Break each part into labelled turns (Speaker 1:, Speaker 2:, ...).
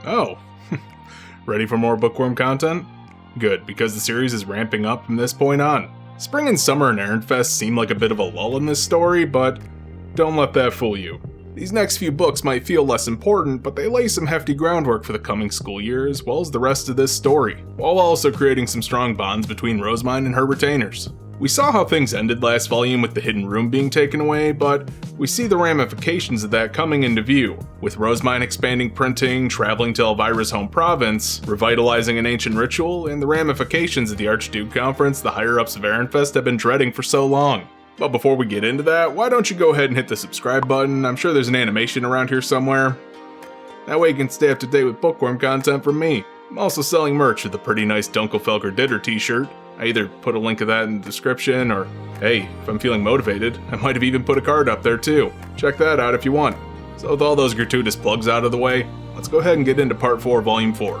Speaker 1: Oh, ready for more Bookworm content? Good, because the series is ramping up from this point on. Spring and summer and Errand Fest seem like a bit of a lull in this story, but don't let that fool you. These next few books might feel less important, but they lay some hefty groundwork for the coming school year as well as the rest of this story, while also creating some strong bonds between Rosemine and her retainers. We saw how things ended last volume with the hidden room being taken away, but we see the ramifications of that coming into view, with Rosemine expanding printing, traveling to Elvira's home province, revitalizing an ancient ritual, and the ramifications of the Archduke Conference the higher-ups of Ehrenfest have been dreading for so long. But before we get into that, why don't you go ahead and hit the subscribe button? I'm sure there's an animation around here somewhere. That way you can stay up to date with Bookworm content from me. I'm also selling merch with a pretty nice Dunkelfelker Ditter t-shirt. I either put a link of that in the description, or hey, if I'm feeling motivated, I might have even put a card up there too. Check that out if you want. So with all those gratuitous plugs out of the way, let's go ahead and get into Part 4, Volume 4.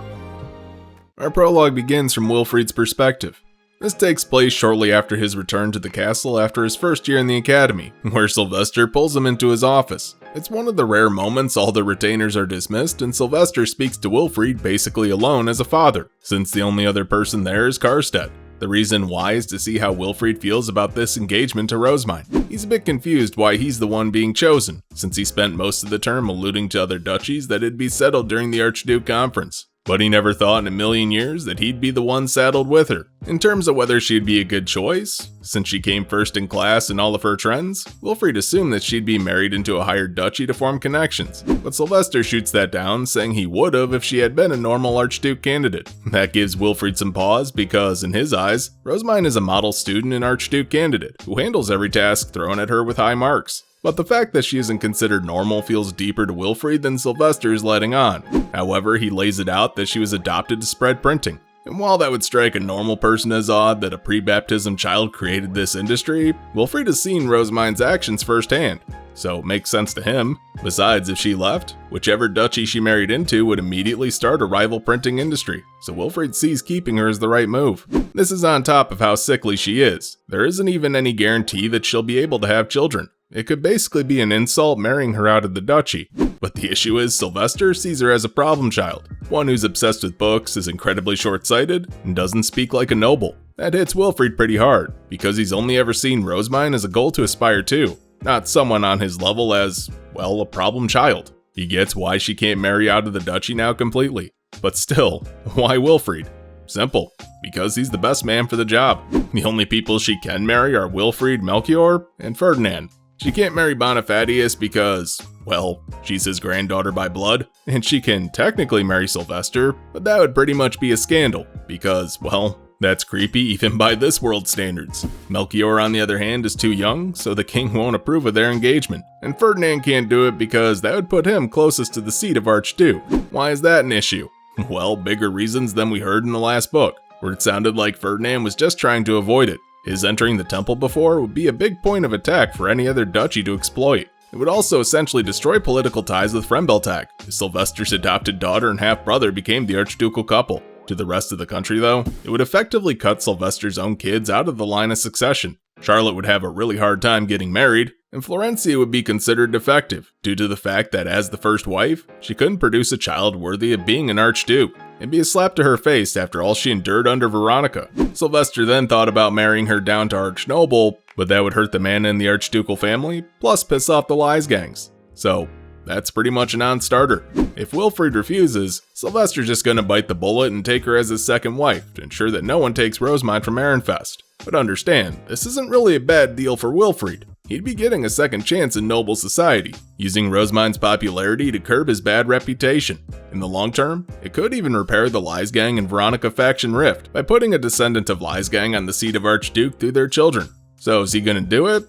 Speaker 1: Our prologue begins from Wilfried's perspective. This takes place shortly after his return to the castle after his first year in the academy, where Sylvester pulls him into his office. It's one of the rare moments all the retainers are dismissed and Sylvester speaks to Wilfried basically alone as a father, since the only other person there is Karstedt. The reason why is to see how Wilfried feels about this engagement to Rosemine. He's a bit confused why he's the one being chosen, since he spent most of the term alluding to other duchies that it'd be settled during the Archduke Conference. But he never thought in a million years that he'd be the one saddled with her. In terms of whether she'd be a good choice, since she came first in class in all of her trends, Wilfried assumed that she'd be married into a higher duchy to form connections. But Sylvester shoots that down, saying he would've if she had been a normal Archduke candidate. That gives Wilfried some pause because, in his eyes, Rosemine is a model student and Archduke candidate, who handles every task thrown at her with high marks. But the fact that she isn't considered normal feels deeper to Wilfried than Sylvester is letting on. However, he lays it out that she was adopted to spread printing. And while that would strike a normal person as odd that a pre-baptism child created this industry, Wilfried has seen Rosemine's actions firsthand, so it makes sense to him. Besides, if she left, whichever duchy she married into would immediately start a rival printing industry, so Wilfried sees keeping her as the right move. This is on top of how sickly she is. There isn't even any guarantee that she'll be able to have children. It could basically be an insult marrying her out of the duchy. But the issue is Sylvester sees her as a problem child, one who's obsessed with books, is incredibly short-sighted, and doesn't speak like a noble. That hits Wilfried pretty hard, because he's only ever seen Rosemine as a goal to aspire to, not someone on his level as, well, a problem child. He gets why she can't marry out of the duchy now completely. But still, why Wilfried? Simple, because he's the best man for the job. The only people she can marry are Wilfried, Melchior, and Ferdinand. She can't marry Bonifacius because, well, she's his granddaughter by blood, and she can technically marry Sylvester, but that would pretty much be a scandal, because, well, that's creepy even by this world's standards. Melchior, on the other hand, is too young, so the king won't approve of their engagement, and Ferdinand can't do it because that would put him closest to the seat of Archduke. Why is that an issue? Well, bigger reasons than we heard in the last book, where it sounded like Ferdinand was just trying to avoid it. His entering the temple before would be a big point of attack for any other duchy to exploit. It would also essentially destroy political ties with Frembeltag, as Sylvester's adopted daughter and half-brother became the archducal couple. To the rest of the country though, it would effectively cut Sylvester's own kids out of the line of succession. Charlotte would have a really hard time getting married, and Florencia would be considered defective, due to the fact that as the first wife, she couldn't produce a child worthy of being an archduke. It'd be a slap to her face after all she endured under Veronica. Sylvester then thought about marrying her down to archnoble, but that would hurt the man in the archducal family, plus piss off the Lies gangs. So, that's pretty much a non-starter. If Wilfried refuses, Sylvester's just gonna bite the bullet and take her as his second wife to ensure that no one takes Rosemine from Ehrenfest. But understand, this isn't really a bad deal for Wilfried. He'd be getting a second chance in noble society, using Rosemine's popularity to curb his bad reputation. In the long term, it could even repair the Lies Gang and Veronica faction rift by putting a descendant of Lies Gang on the seat of Archduke through their children. So is he gonna do it?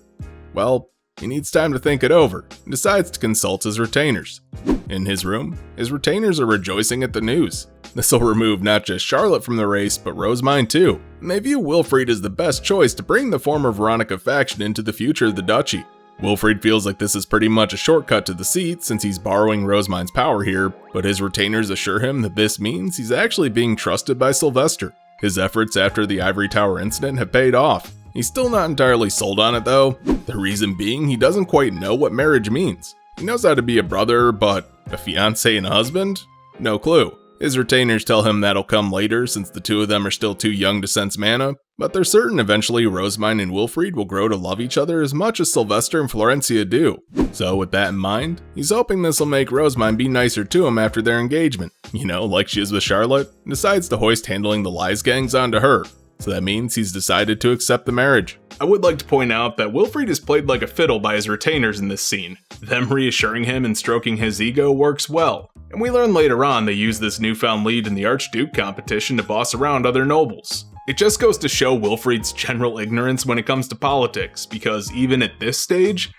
Speaker 1: Well, he needs time to think it over, and decides to consult his retainers. In his room, his retainers are rejoicing at the news. This'll remove not just Charlotte from the race, but Rosemine too, and they view Wilfried as the best choice to bring the former Veronica faction into the future of the duchy. Wilfried feels like this is pretty much a shortcut to the seat since he's borrowing Rosemine's power here, but his retainers assure him that this means he's actually being trusted by Sylvester. His efforts after the Ivory Tower incident have paid off. He's still not entirely sold on it though, the reason being he doesn't quite know what marriage means. He knows how to be a brother, but a fiancé and a husband? No clue. His retainers tell him that'll come later since the two of them are still too young to sense mana, but they're certain eventually Rosemine and Wilfried will grow to love each other as much as Sylvester and Florencia do. So with that in mind, he's hoping this will make Rosemine be nicer to him after their engagement, like she is with Charlotte, and decides to hoist handling the lies gangs onto her. So that means he's decided to accept the marriage. I would like to point out that Wilfried is played like a fiddle by his retainers in this scene. Them reassuring him and stroking his ego works well. And we learn later on they use this newfound lead in the Archduke competition to boss around other nobles. It just goes to show Wilfried's general ignorance when it comes to politics, because even at this stage,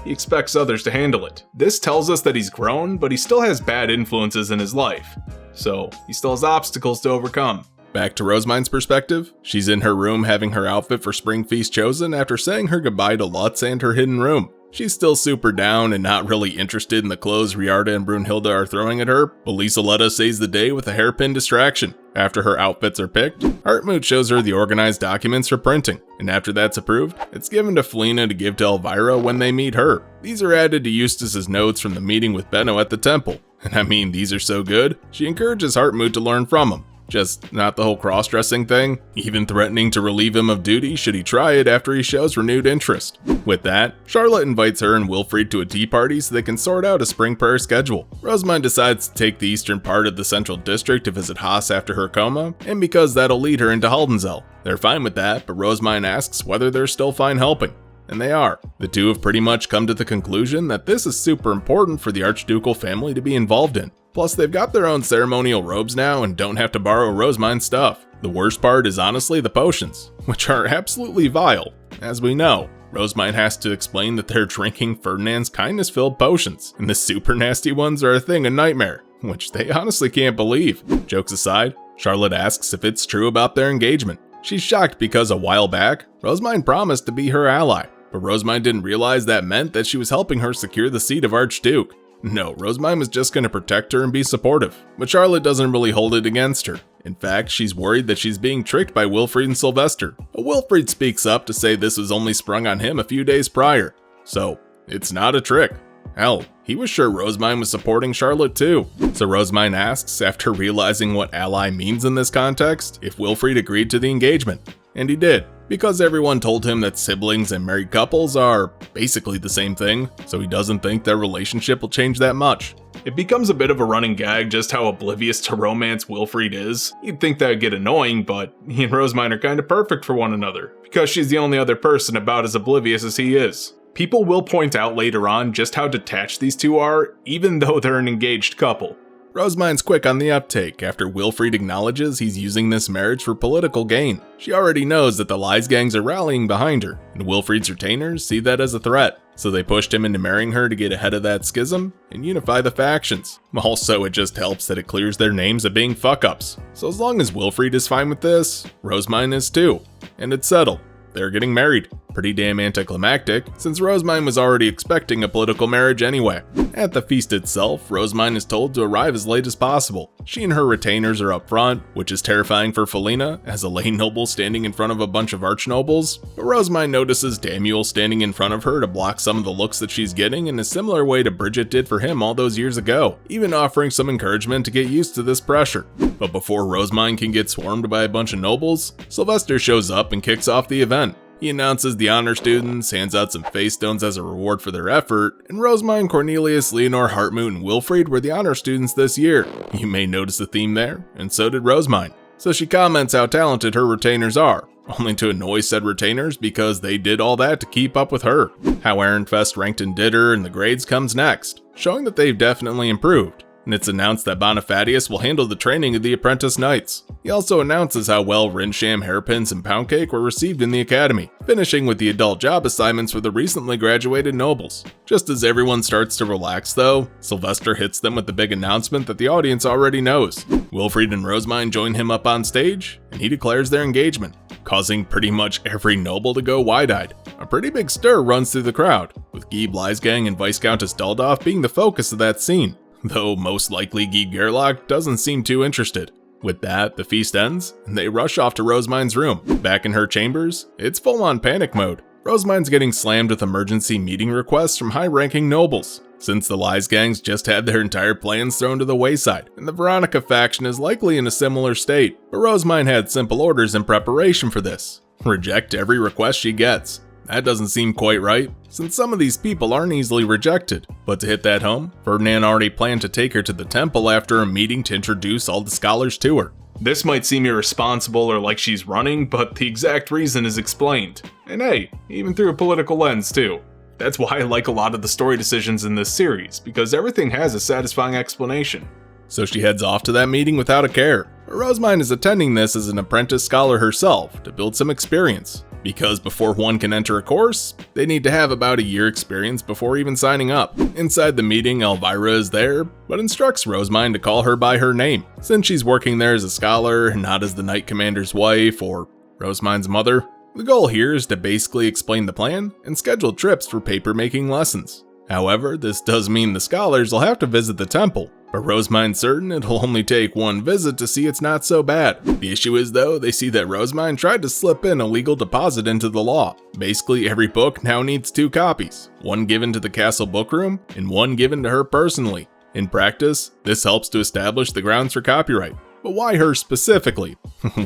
Speaker 1: he expects others to handle it. This tells us that he's grown, but he still has bad influences in his life. So, he still has obstacles to overcome. Back to Rosemine's perspective, she's in her room having her outfit for Spring Feast chosen after saying her goodbye to Lutz and her hidden room. She's still super down and not really interested in the clothes Riarda and Brunhilde are throwing at her, but Lieseletta saves the day with a hairpin distraction. After her outfits are picked, Hartmut shows her the organized documents for printing, and after that's approved, it's given to Felina to give to Elvira when they meet her. These are added to Eustace's notes from the meeting with Benno at the temple, and I mean these are so good, she encourages Hartmut to learn from him. Just not the whole cross-dressing thing, even threatening to relieve him of duty should he try it after he shows renewed interest. With that, Charlotte invites her and Wilfried to a tea party so they can sort out a spring prayer schedule. Rosemine decides to take the eastern part of the central district to visit Haas after her coma, and because that'll lead her into Haldensel. They're fine with that, but Rosemine asks whether they're still fine helping. And they are. The two have pretty much come to the conclusion that this is super important for the Archducal family to be involved in. Plus, they've got their own ceremonial robes now and don't have to borrow Rosemine's stuff. The worst part is honestly the potions, which are absolutely vile. As we know, Rosemine has to explain that they're drinking Ferdinand's kindness-filled potions, and the super nasty ones are a thing of nightmare, which they honestly can't believe. Jokes aside, Charlotte asks if it's true about their engagement. She's shocked because a while back, Rosemine promised to be her ally, but Rosemine didn't realize that meant that she was helping her secure the seat of Archduke. No, Rosemine was just going to protect her and be supportive, but Charlotte doesn't really hold it against her. In fact, she's worried that she's being tricked by Wilfried and Sylvester. But Wilfried speaks up to say this was only sprung on him a few days prior. So, it's not a trick. Hell, he was sure Rosemine was supporting Charlotte too. So Rosemine asks, after realizing what ally means in this context, if Wilfried agreed to the engagement. And he did, because everyone told him that siblings and married couples are basically the same thing, so he doesn't think their relationship will change that much. It becomes a bit of a running gag just how oblivious to romance Wilfried is. You'd think that would get annoying, but he and Rosemine are kinda perfect for one another, because she's the only other person about as oblivious as he is. People will point out later on just how detached these two are, even though they're an engaged couple. Rosemine's quick on the uptake after Wilfried acknowledges he's using this marriage for political gain. She already knows that the lies gangs are rallying behind her, and Wilfried's retainers see that as a threat, so they pushed him into marrying her to get ahead of that schism and unify the factions. Also, it just helps that it clears their names of being fuck-ups. So as long as Wilfried is fine with this, Rosemine is too, and it's settled. They're getting married. Pretty damn anticlimactic, since Rosemine was already expecting a political marriage anyway. At the feast itself, Rosemine is told to arrive as late as possible. She and her retainers are up front, which is terrifying for Felina, as a lay noble standing in front of a bunch of archnobles. But Rosemine notices Damuel standing in front of her to block some of the looks that she's getting in a similar way to Bridget did for him all those years ago, even offering some encouragement to get used to this pressure. But before Rosemine can get swarmed by a bunch of nobles, Sylvester shows up and kicks off the event. He announces the honor students, hands out some face stones as a reward for their effort, and Rosemine, Cornelius, Leonor, Hartmut, and Wilfried were the honor students this year. You may notice a theme there, and so did Rosemine. So she comments how talented her retainers are, only to annoy said retainers because they did all that to keep up with her. How Ehrenfest ranked and did her in the grades comes next, showing that they've definitely improved. And it's announced that Bonifatius will handle the training of the apprentice knights. He also announces how well Rinsham, Hairpins, and Pound Cake were received in the academy, finishing with the adult job assignments for the recently graduated nobles. Just as everyone starts to relax though, Sylvester hits them with the big announcement that the audience already knows. Wilfried and Rosemine join him up on stage, and he declares their engagement, causing pretty much every noble to go wide-eyed. A pretty big stir runs through the crowd, with Guy Bleisgang and Viscountess Daldorf being the focus of that scene. Though most likely Guy Gerlach doesn't seem too interested. With that, the feast ends, and they rush off to Rosemine's room. Back in her chambers, it's full-on panic mode. Rosemind's getting slammed with emergency meeting requests from high-ranking nobles, since the Lies gangs just had their entire plans thrown to the wayside, and the Veronica faction is likely in a similar state. But Rosemind had simple orders in preparation for this. Reject every request she gets. That doesn't seem quite right, since some of these people aren't easily rejected. But to hit that home, Ferdinand already planned to take her to the temple after a meeting to introduce all the scholars to her. This might seem irresponsible or like she's running, but the exact reason is explained. And hey, even through a political lens too. That's why I like a lot of the story decisions in this series, because everything has a satisfying explanation. So she heads off to that meeting without a care. But Rosemind is attending this as an apprentice scholar herself to build some experience. Because before one can enter a course, they need to have about a year experience before even signing up. Inside the meeting, Elvira is there, but instructs Rosemind to call her by her name, since she's working there as a scholar and not as the Knight Commander's wife or Rosemind's mother. The goal here is to basically explain the plan and schedule trips for paper-making lessons. However, this does mean the scholars will have to visit the temple, but Rosemind's certain it'll only take one visit to see it's not so bad. The issue is though, they see that Rosemind tried to slip in a legal deposit into the law. Basically every book now needs 2 copies, one given to the castle bookroom and one given to her personally. In practice, this helps to establish the grounds for copyright. But why her specifically?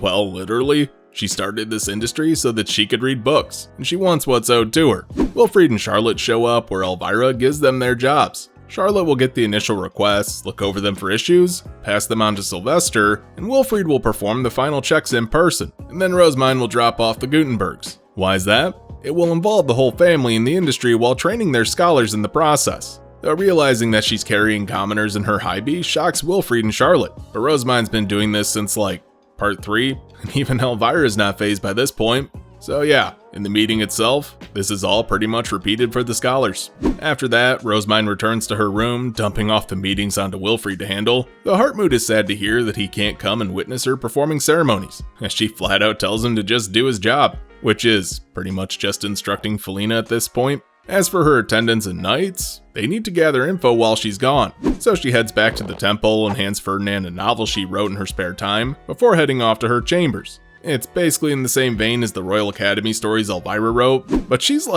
Speaker 1: Well, literally, she started this industry so that she could read books, and she wants what's owed to her. Wilfried and Charlotte show up where Elvira gives them their jobs. Charlotte will get the initial requests, look over them for issues, pass them on to Sylvester, and Wilfried will perform the final checks in person, and then Rosemind will drop off the Gutenbergs. Why is that? It will involve the whole family in the industry while training their scholars in the process. Though realizing that she's carrying commoners in her high B shocks Wilfried and Charlotte, but Rosemind's been doing this since part 3, and even Elvira's not fazed by this point. So yeah, in the meeting itself, this is all pretty much repeated for the scholars. After that, Rosemind returns to her room, dumping off the meetings onto Wilfried to handle, though Hartmut is sad to hear that he can't come and witness her performing ceremonies, as she flat out tells him to just do his job, which is pretty much just instructing Felina at this point. As for her attendants and knights, they need to gather info while she's gone, so she heads back to the temple and hands Ferdinand a novel she wrote in her spare time before heading off to her chambers. It's basically in the same vein as the Royal Academy stories Elvira wrote, but she's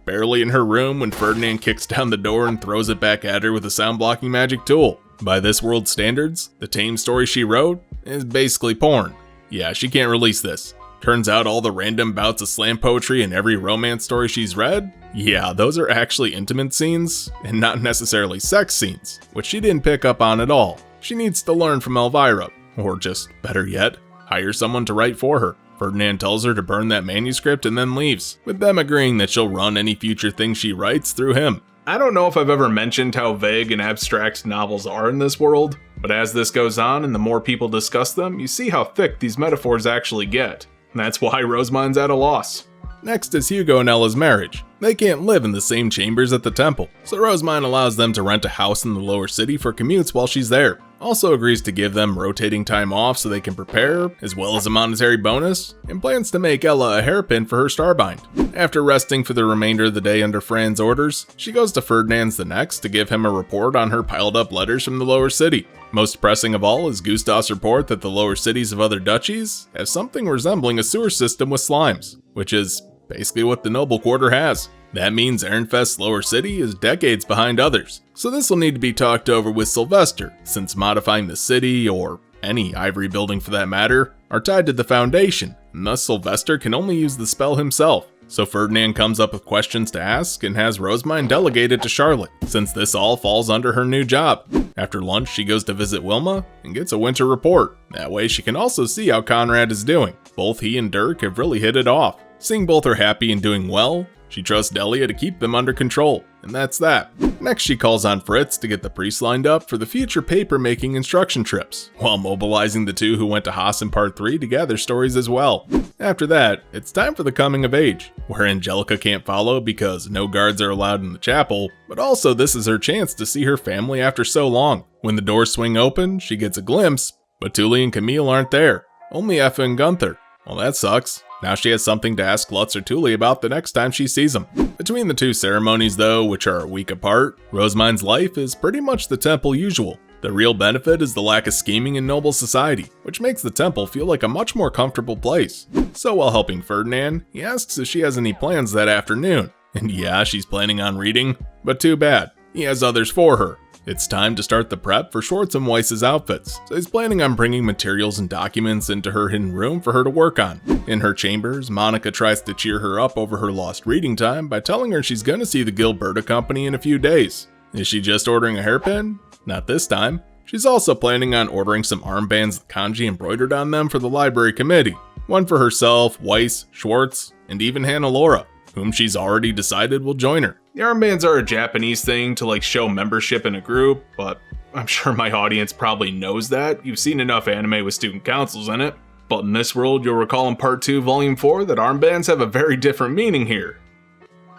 Speaker 1: barely in her room when Ferdinand kicks down the door and throws it back at her with a sound-blocking magic tool. By this world's standards, the tame story she wrote is basically porn. Yeah, she can't release this. Turns out all the random bouts of slam poetry in every romance story she's read? Yeah, those are actually intimate scenes, and not necessarily sex scenes, which she didn't pick up on at all. She needs to learn from Elvira, or just, better yet, hire someone to write for her. Ferdinand tells her to burn that manuscript and then leaves, with them agreeing that she'll run any future thing she writes through him. I don't know if I've ever mentioned how vague and abstract novels are in this world, but as this goes on and the more people discuss them, you see how thick these metaphors actually get. That's why Rosemind's at a loss. Next is Hugo and Ella's marriage. They can't live in the same chambers at the temple, so Rosemind allows them to rent a house in the lower city for commutes while she's there. Also agrees to give them rotating time off so they can prepare, as well as a monetary bonus, and plans to make Ella a hairpin for her starbind. After resting for the remainder of the day under Fran's orders, she goes to Ferdinand's the next to give him a report on her piled up letters from the lower city. Most pressing of all is Gustav's report that the lower cities of other duchies have something resembling a sewer system with slimes, which is basically what the noble quarter has. That means Ehrenfest's lower city is decades behind others, so this will need to be talked over with Sylvester, since modifying the city, or any ivory building for that matter, are tied to the foundation, and thus Sylvester can only use the spell himself. So Ferdinand comes up with questions to ask and has Rosemind delegated to Charlotte, since this all falls under her new job. After lunch, she goes to visit Wilma and gets a winter report. That way she can also see how Conrad is doing. Both he and Dirk have really hit it off. Seeing both are happy and doing well, she trusts Delia to keep them under control, and that's that. Next, she calls on Fritz to get the priests lined up for the future paper-making instruction trips, while mobilizing the two who went to Haas in Part 3 to gather stories as well. After that, it's time for the coming of age, where Angelica can't follow because no guards are allowed in the chapel, but also this is her chance to see her family after so long. When the doors swing open, she gets a glimpse, but Tully and Camille aren't there, only Effa and Gunther. Well, that sucks. Now she has something to ask Lutz or Tully about the next time she sees them. Between the two ceremonies though, which are a week apart, Rosemind's life is pretty much the temple usual. The real benefit is the lack of scheming in noble society, which makes the temple feel like a much more comfortable place. So while helping Ferdinand, he asks if she has any plans that afternoon. And yeah, she's planning on reading, but too bad, he has others for her. It's time to start the prep for Schwartz and Weiss's outfits, so he's planning on bringing materials and documents into her hidden room for her to work on. In her chambers, Monica tries to cheer her up over her lost reading time by telling her she's gonna see the Gilberta Company in a few days. Is she just ordering a hairpin? Not this time. She's also planning on ordering some armbands with kanji embroidered on them for the library committee. One for herself, Weiss, Schwartz, and even Hannelore, whom she's already decided will join her. The armbands are a Japanese thing to show membership in a group, but I'm sure my audience probably knows that. You've seen enough anime with student councils in it. But in this world, you'll recall in Part 2, Volume 4 that armbands have a very different meaning here.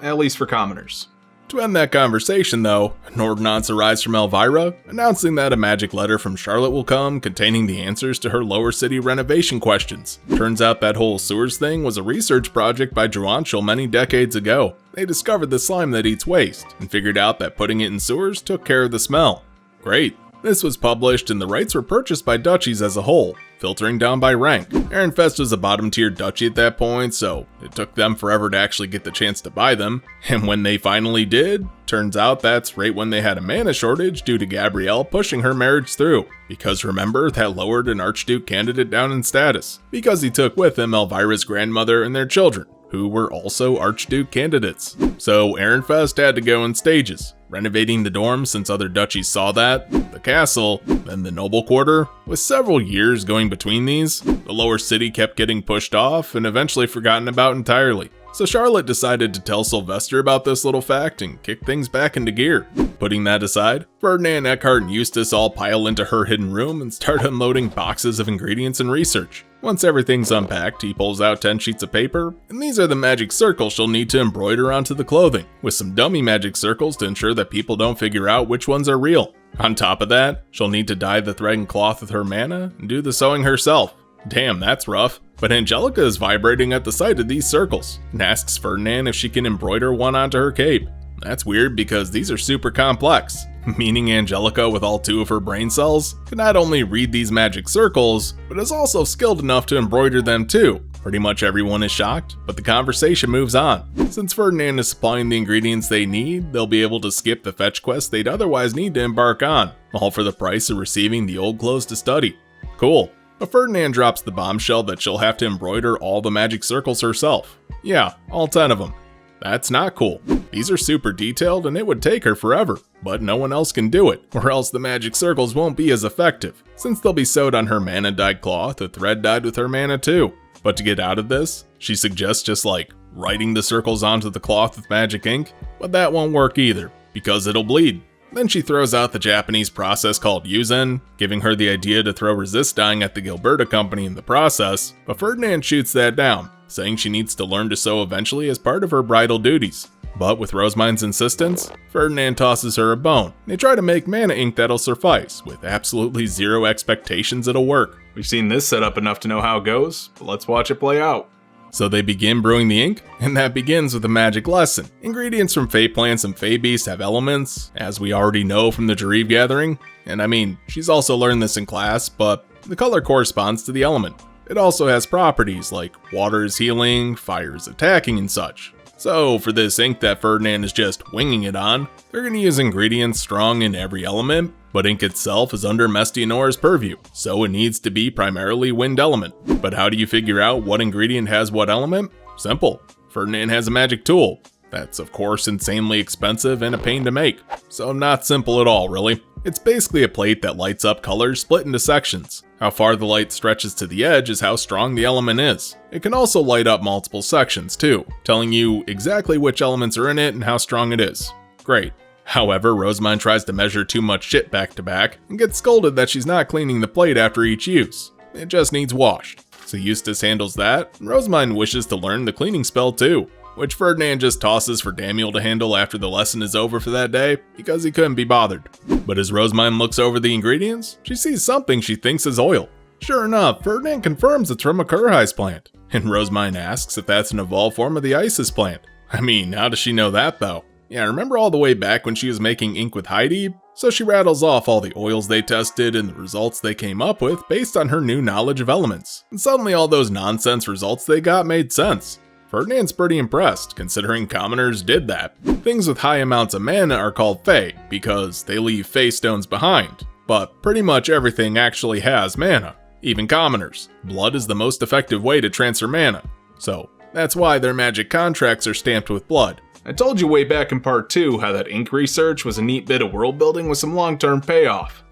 Speaker 1: At least for commoners. To end that conversation though, an ordinance arrives from Elvira, announcing that a magic letter from Charlotte will come containing the answers to her lower city renovation questions. Turns out that whole sewers thing was a research project by Juancho many decades ago. They discovered the slime that eats waste, and figured out that putting it in sewers took care of the smell. Great. This was published and the rights were purchased by duchies as a whole, filtering down by rank. Ehrenfest was a bottom-tier duchy at that point, so it took them forever to actually get the chance to buy them. And when they finally did, turns out that's right when they had a mana shortage due to Gabrielle pushing her marriage through. Because remember, that lowered an Archduke candidate down in status, because he took with him Elvira's grandmother and their children, who were also Archduke candidates. So Ehrenfest had to go in stages, renovating the dorms since other duchies saw that, the castle, then the noble quarter. With several years going between these, the lower city kept getting pushed off and eventually forgotten about entirely. So Charlotte decided to tell Sylvester about this little fact and kick things back into gear. Putting that aside, Ferdinand, Eckhart, and Eustace all pile into her hidden room and start unloading boxes of ingredients and research. Once everything's unpacked, he pulls out 10 sheets of paper, and these are the magic circles she'll need to embroider onto the clothing, with some dummy magic circles to ensure that people don't figure out which ones are real. On top of that, she'll need to dye the thread and cloth with her mana and do the sewing herself. Damn, that's rough. But Angelica is vibrating at the sight of these circles, and asks Ferdinand if she can embroider one onto her cape. That's weird because these are super complex, meaning Angelica, with all 2 of her brain cells, can not only read these magic circles, but is also skilled enough to embroider them too. Pretty much everyone is shocked, but the conversation moves on. Since Ferdinand is supplying the ingredients they need, they'll be able to skip the fetch quest they'd otherwise need to embark on, all for the price of receiving the old clothes to study. Cool. But Ferdinand drops the bombshell that she'll have to embroider all the magic circles herself. Yeah, all 10 of them. That's not cool. These are super detailed and it would take her forever, but no one else can do it, or else the magic circles won't be as effective, since they'll be sewed on her mana-dyed cloth with thread dyed with her mana too. But to get out of this, she suggests just writing the circles onto the cloth with magic ink, but that won't work either, because it'll bleed. Then she throws out the Japanese process called Yuzen, giving her the idea to throw resist dyeing at the Gilberta Company in the process, but Ferdinand shoots that down, saying she needs to learn to sew eventually as part of her bridal duties. But with Rosemine's insistence, Ferdinand tosses her a bone. They try to make mana ink that'll suffice, with absolutely zero expectations it'll work. We've seen this setup enough to know how it goes, but let's watch it play out. So they begin brewing the ink, and that begins with a magic lesson. Ingredients from Fey plants and Fey beasts have elements, as we already know from the Jareve gathering. And I mean, she's also learned this in class, but the color corresponds to the element. It also has properties like water is healing, fire is attacking, and such. So for this ink that Ferdinand is just winging it on, they're going to use ingredients strong in every element, but ink itself is under Mestianora's purview, so it needs to be primarily wind element. But how do you figure out what ingredient has what element? Simple. Ferdinand has a magic tool. That's of course insanely expensive and a pain to make. So not simple at all, really. It's basically a plate that lights up colors split into sections. How far the light stretches to the edge is how strong the element is. It can also light up multiple sections too, telling you exactly which elements are in it and how strong it is. Great. However, Rosamund tries to measure too much shit back to back and gets scolded that she's not cleaning the plate after each use. It just needs washed. So Eustace handles that, and Rosamund wishes to learn the cleaning spell too, which Ferdinand just tosses for Daniel to handle after the lesson is over for that day, because he couldn't be bothered. But as Rosamund looks over the ingredients, she sees something she thinks is oil. Sure enough, Ferdinand confirms it's from a Kurheis plant, and Rosamund asks if that's an evolved form of the Isis plant. I mean, how does she know that though? Yeah, remember all the way back when she was making ink with Heidi? So she rattles off all the oils they tested and the results they came up with based on her new knowledge of elements. And suddenly all those nonsense results they got made sense. Ferdinand's pretty impressed, considering commoners did that. Things with high amounts of mana are called Fey, because they leave Fey stones behind. But pretty much everything actually has mana, even commoners. Blood is the most effective way to transfer mana, so that's why their magic contracts are stamped with blood. I told you way back in part 2 how that ink research was a neat bit of world building with some long-term payoff.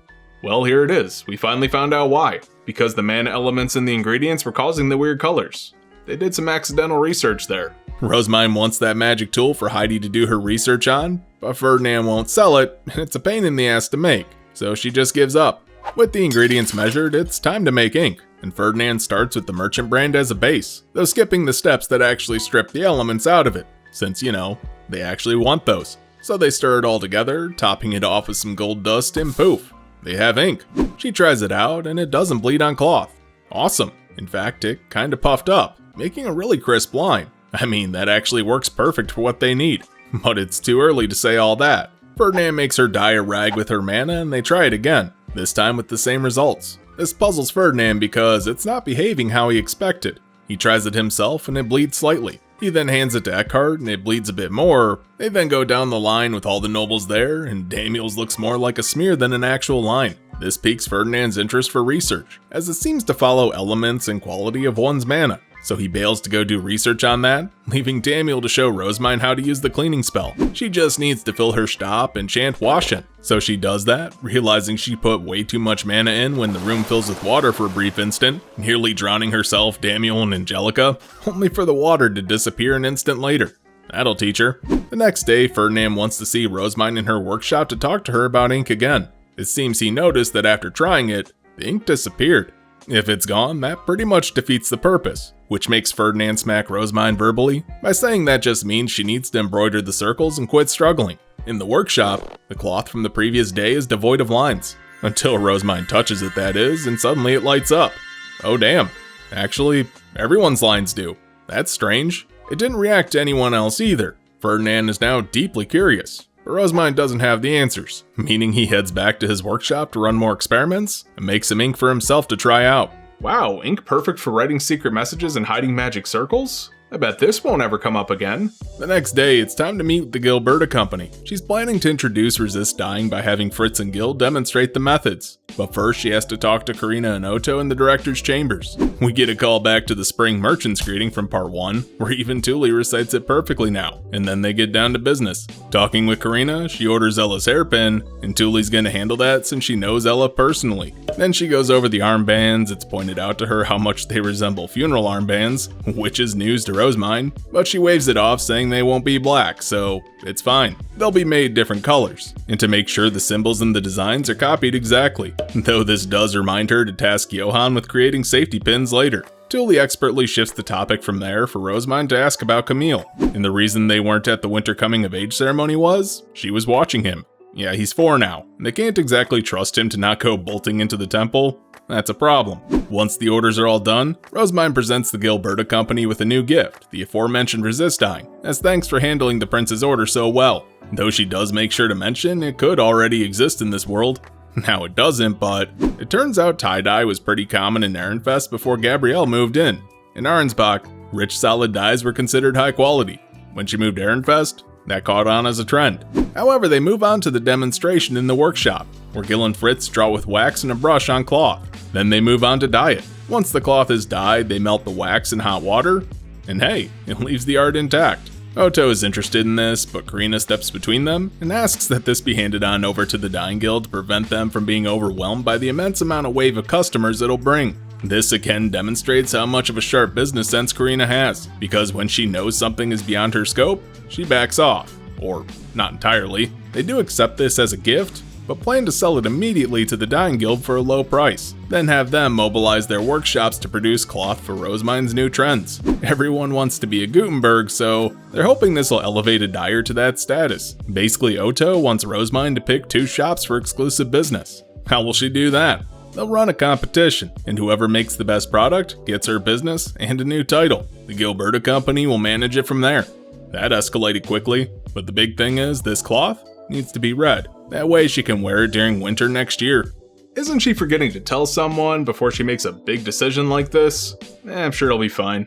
Speaker 1: Well, here it is. We finally found out why. Because the mana elements in the ingredients were causing the weird colors. They did some accidental research there. Rosemine wants that magic tool for Heidi to do her research on, but Ferdinand won't sell it, and it's a pain in the ass to make, so she just gives up. With the ingredients measured, it's time to make ink, and Ferdinand starts with the merchant brand as a base, though skipping the steps that actually strip the elements out of it, since, you know, they actually want those. So they stir it all together, topping it off with some gold dust, and poof, they have ink. She tries it out, and it doesn't bleed on cloth. Awesome. In fact, it kinda puffed up, making a really crisp line. I mean, that actually works perfect for what they need. But it's too early to say all that. Ferdinand makes her dye a rag with her mana and they try it again, this time with the same results. This puzzles Ferdinand because it's not behaving how he expected. He tries it himself and it bleeds slightly. He then hands it to Eckhart and it bleeds a bit more. They then go down the line with all the nobles there and Damiel's looks more like a smear than an actual line. This piques Ferdinand's interest for research, as it seems to follow elements and quality of one's mana. So he bails to go do research on that, leaving Damiel to show Rosemine how to use the cleaning spell. She just needs to fill her stop and chant Washin. So she does that, realizing she put way too much mana in when the room fills with water for a brief instant, nearly drowning herself, Damiel, and Angelica, only for the water to disappear an instant later. That'll teach her. The next day, Ferdinand wants to see Rosemine in her workshop to talk to her about ink again. It seems he noticed that after trying it, the ink disappeared. If it's gone, that pretty much defeats the purpose, which makes Ferdinand smack Rosemine verbally by saying that just means she needs to embroider the circles and quit struggling. In the workshop, the cloth from the previous day is devoid of lines, until Rosemine touches it that is, and suddenly it lights up. Oh damn, actually, everyone's lines do. That's strange. It didn't react to anyone else either. Ferdinand is now deeply curious. But Rosemine doesn't have the answers, meaning he heads back to his workshop to run more experiments and make some ink for himself to try out. Wow, ink perfect for writing secret messages and hiding magic circles? I bet this won't ever come up again. The next day, it's time to meet with the Gilberta Company. She's planning to introduce resist dying by having Fritz and Gil demonstrate the methods. But first, she has to talk to Karina and Otto in the director's chambers. We get a call back to the spring merchant's greeting from part 1, where even Thule recites it perfectly now, and then they get down to business. Talking with Karina, she orders Ella's hairpin, and Thule's gonna handle that since she knows Ella personally. Then she goes over the armbands. It's pointed out to her how much they resemble funeral armbands, which is news to Rosemine, but she waves it off saying they won't be black, so it's fine. They'll be made different colors, and to make sure the symbols and the designs are copied exactly, though this does remind her to task Johan with creating safety pins later. Thule expertly shifts the topic from there for Rosemine to ask about Camille, and the reason they weren't at the winter coming of age ceremony was, she was watching him. Yeah, he's 4 now, and they can't exactly trust him to not go bolting into the temple. That's a problem. Once the orders are all done, Rosemine presents the Gilberta Company with a new gift, the aforementioned resist dying, as thanks for handling the prince's order so well. Though she does make sure to mention it could already exist in this world. Now it doesn't, but it turns out tie-dye was pretty common in Ehrenfest before Gabrielle moved in. In Arnsbach, rich solid dyes were considered high quality. When she moved to Ehrenfest, that caught on as a trend. However, they move on to the demonstration in the workshop, where Gil and Fritz draw with wax and a brush on cloth. Then they move on to dye it. Once the cloth is dyed, they melt the wax in hot water, and hey, it leaves the art intact. Otto is interested in this, but Karina steps between them and asks that this be handed on over to the Dyeing Guild to prevent them from being overwhelmed by the immense amount of wave of customers it'll bring. This again demonstrates how much of a sharp business sense Karina has, because when she knows something is beyond her scope, she backs off. Or, not entirely. They do accept this as a gift, but plan to sell it immediately to the Dyeing Guild for a low price, then have them mobilize their workshops to produce cloth for Rosemine's new trends. Everyone wants to be a Gutenberg, so they're hoping this will elevate a dyer to that status. Basically, Otto wants Rosemine to pick 2 shops for exclusive business. How will she do that? They'll run a competition, and whoever makes the best product gets her business and a new title. The Gilberta Company will manage it from there. That escalated quickly, but the big thing is this cloth?
Speaker 2: needs to be red. That way she can wear it during winter next year.
Speaker 1: Isn't she forgetting to tell someone before she makes a big decision like this? I'm sure it'll be fine.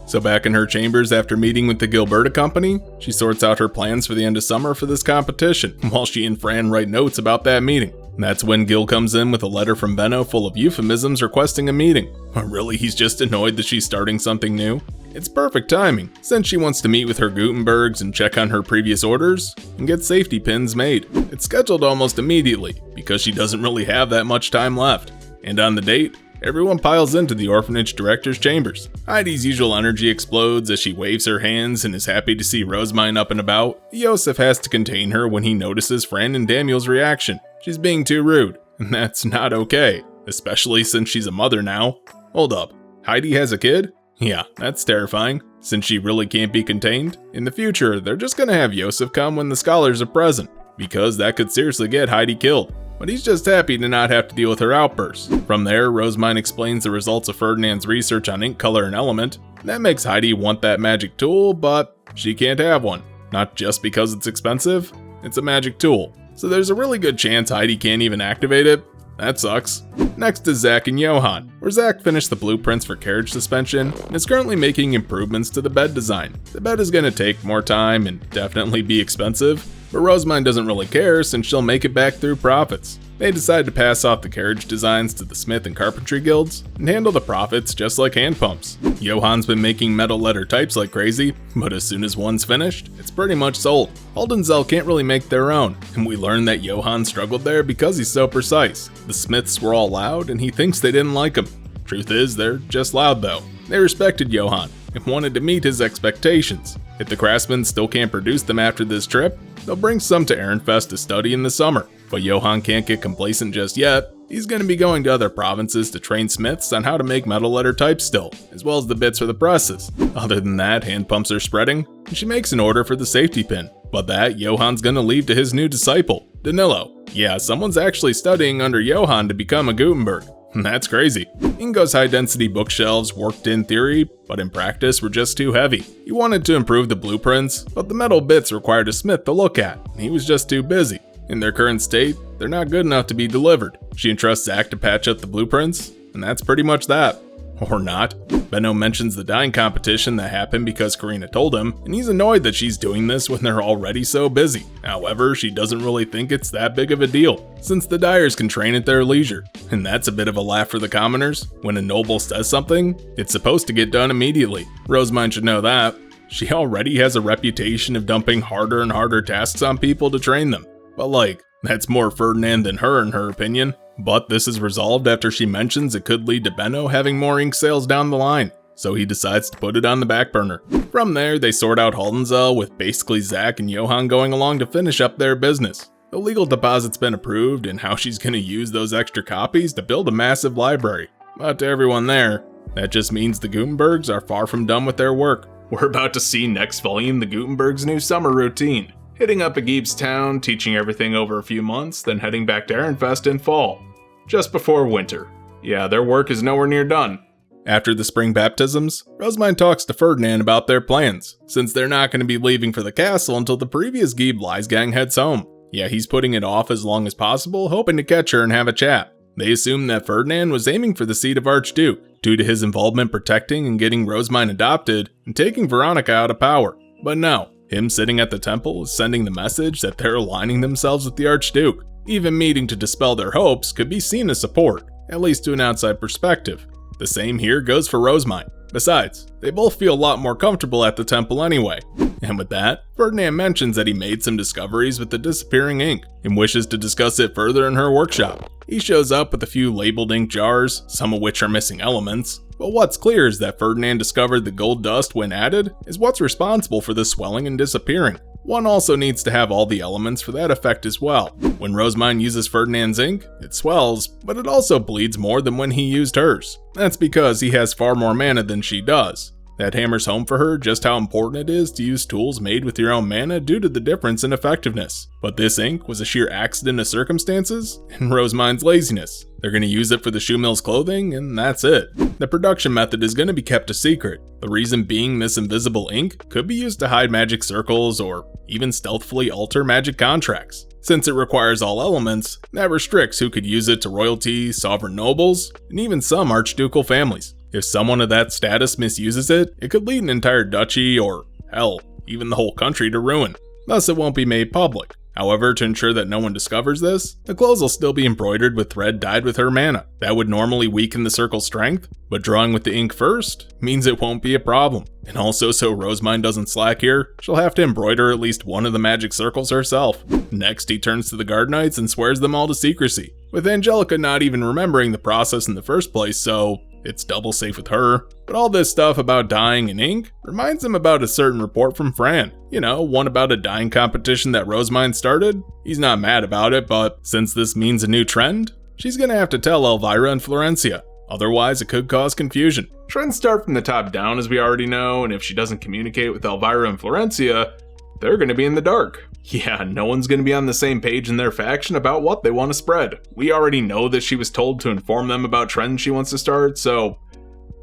Speaker 2: So back in her chambers after meeting with the Gilberta company, she sorts out her plans for the end of summer for this competition, while she and Fran write notes about that meeting. That's when Gil comes in with a letter from Benno full of euphemisms requesting a meeting. Or really, he's just annoyed that she's starting something new. It's perfect timing, since she wants to meet with her Gutenbergs and check on her previous orders, and get safety pins made. It's scheduled almost immediately, because she doesn't really have that much time left. And on the date, everyone piles into the orphanage director's chambers. Heidi's usual energy explodes as she waves her hands and is happy to see Rosemine up and about. Yosef has to contain her when he notices Fran and Daniel's reaction. She's being too rude, and that's not okay, especially since she's a mother now. Hold up, Heidi has a kid? Yeah, that's terrifying, since she really can't be contained. In the future, they're just gonna have Yosef come when the scholars are present, because that could seriously get Heidi killed. But he's just happy to not have to deal with her outbursts. From there, Rosemine explains the results of Ferdinand's research on ink color and element. That makes Heidi want that magic tool, but she can't have one. Not just because it's expensive, it's a magic tool. So there's a really good chance Heidi can't even activate it. That sucks. Next is Zach and Johan, where Zach finished the blueprints for carriage suspension and is currently making improvements to the bed design. The bed is going to take more time and definitely be expensive, but Rosemine doesn't really care since she'll make it back through profits. They decide to pass off the carriage designs to the smith and carpentry guilds and handle the profits just like hand pumps. Johan's been making metal letter types like crazy, but as soon as one's finished, it's pretty much sold. Aldenzel can't really make their own, and we learn that Johan struggled there because he's so precise. The smiths were all loud and he thinks they didn't like him. Truth is, they're just loud though. They respected Johan and wanted to meet his expectations. If the craftsmen still can't produce them after this trip, they'll bring some to Ehrenfest to study in the summer. But Johan can't get complacent just yet. He's going to be going to other provinces to train smiths on how to make metal letter types still, as well as the bits for the presses. Other than that, hand pumps are spreading, and she makes an order for the safety pin. But that, Johan's going to leave to his new disciple, Danilo. Yeah, someone's actually studying under Johan to become a Gutenberg. That's crazy. Ingo's high-density bookshelves worked in theory, but in practice were just too heavy. He wanted to improve the blueprints, but the metal bits required a smith to look at, and he was just too busy. In their current state, they're not good enough to be delivered. She entrusts Zach to patch up the blueprints, and that's pretty much that. Or not. Benno mentions the dyeing competition that happened because Karina told him, and he's annoyed that she's doing this when they're already so busy. However, she doesn't really think it's that big of a deal, since the dyers can train at their leisure. And that's a bit of a laugh for the commoners. When a noble says something, it's supposed to get done immediately. Rosemine should know that. She already has a reputation of dumping harder and harder tasks on people to train them. But like, that's more Ferdinand than her in her opinion. But this is resolved after she mentions it could lead to Benno having more ink sales down the line, so he decides to put it on the back burner. From there, they sort out Haldenzel with basically Zach and Johan going along to finish up their business. The legal deposit's been approved and how she's going to use those extra copies to build a massive library. But to everyone there, that just means the Gutenbergs are far from done with their work.
Speaker 1: We're about to see next volume the Gutenberg's new summer routine. Hitting up a Gieb's town, teaching everything over a few months, then heading back to Ehrenfest in fall. Just before winter. Yeah, their work is nowhere near done.
Speaker 2: After the spring baptisms, Rosemine talks to Ferdinand about their plans, since they're not going to be leaving for the castle until the previous Gieb Lies gang heads home. Yeah, he's putting it off as long as possible, hoping to catch her and have a chat. They assume that Ferdinand was aiming for the seat of Archduke, due to his involvement protecting and getting Rosemine adopted and taking Veronica out of power. But no, him sitting at the temple is sending the message that they're aligning themselves with the Archduke. Even meeting to dispel their hopes could be seen as support, at least to an outside perspective. The same here goes for Rosemine. Besides, they both feel a lot more comfortable at the temple anyway. And with that, Ferdinand mentions that he made some discoveries with the disappearing ink, and wishes to discuss it further in her workshop. He shows up with a few labeled ink jars, some of which are missing elements, but what's clear is that Ferdinand discovered the gold dust when added is what's responsible for the swelling and disappearing. One also needs to have all the elements for that effect as well. When Rosemine uses Ferdinand's ink, it swells, but it also bleeds more than when he used hers. That's because he has far more mana than she does. That hammers home for her just how important it is to use tools made with your own mana due to the difference in effectiveness. But this ink was a sheer accident of circumstances and Rosemine's laziness. They're going to use it for the Shoemill's clothing, and that's it. The production method is going to be kept a secret. The reason being this invisible ink could be used to hide magic circles or even stealthily alter magic contracts. Since it requires all elements, that restricts who could use it to royalty, sovereign nobles, and even some archducal families. If someone of that status misuses it, it could lead an entire duchy or, hell, even the whole country to ruin. Thus it won't be made public. However, to ensure that no one discovers this, the clothes will still be embroidered with thread dyed with her mana. That would normally weaken the circle's strength, but drawing with the ink first means it won't be a problem. And also, so Rosemine doesn't slack here, she'll have to embroider at least one of the magic circles herself. Next, he turns to the guard knights and swears them all to secrecy, with Angelica not even remembering the process in the first place, so it's double safe with her. But all this stuff about dyeing in ink reminds him about a certain report from Fran. You know, one about a dyeing competition that Rosemine started. He's not mad about it, but since this means a new trend, she's gonna have to tell Elvira and Florencia. Otherwise, it could cause confusion.
Speaker 1: Trends start from the top down, as we already know, and if she doesn't communicate with Elvira and Florencia, they're gonna be in the dark. Yeah, no one's gonna be on the same page in their faction about what they want to spread. We already know that she was told to inform them about trends she wants to start, so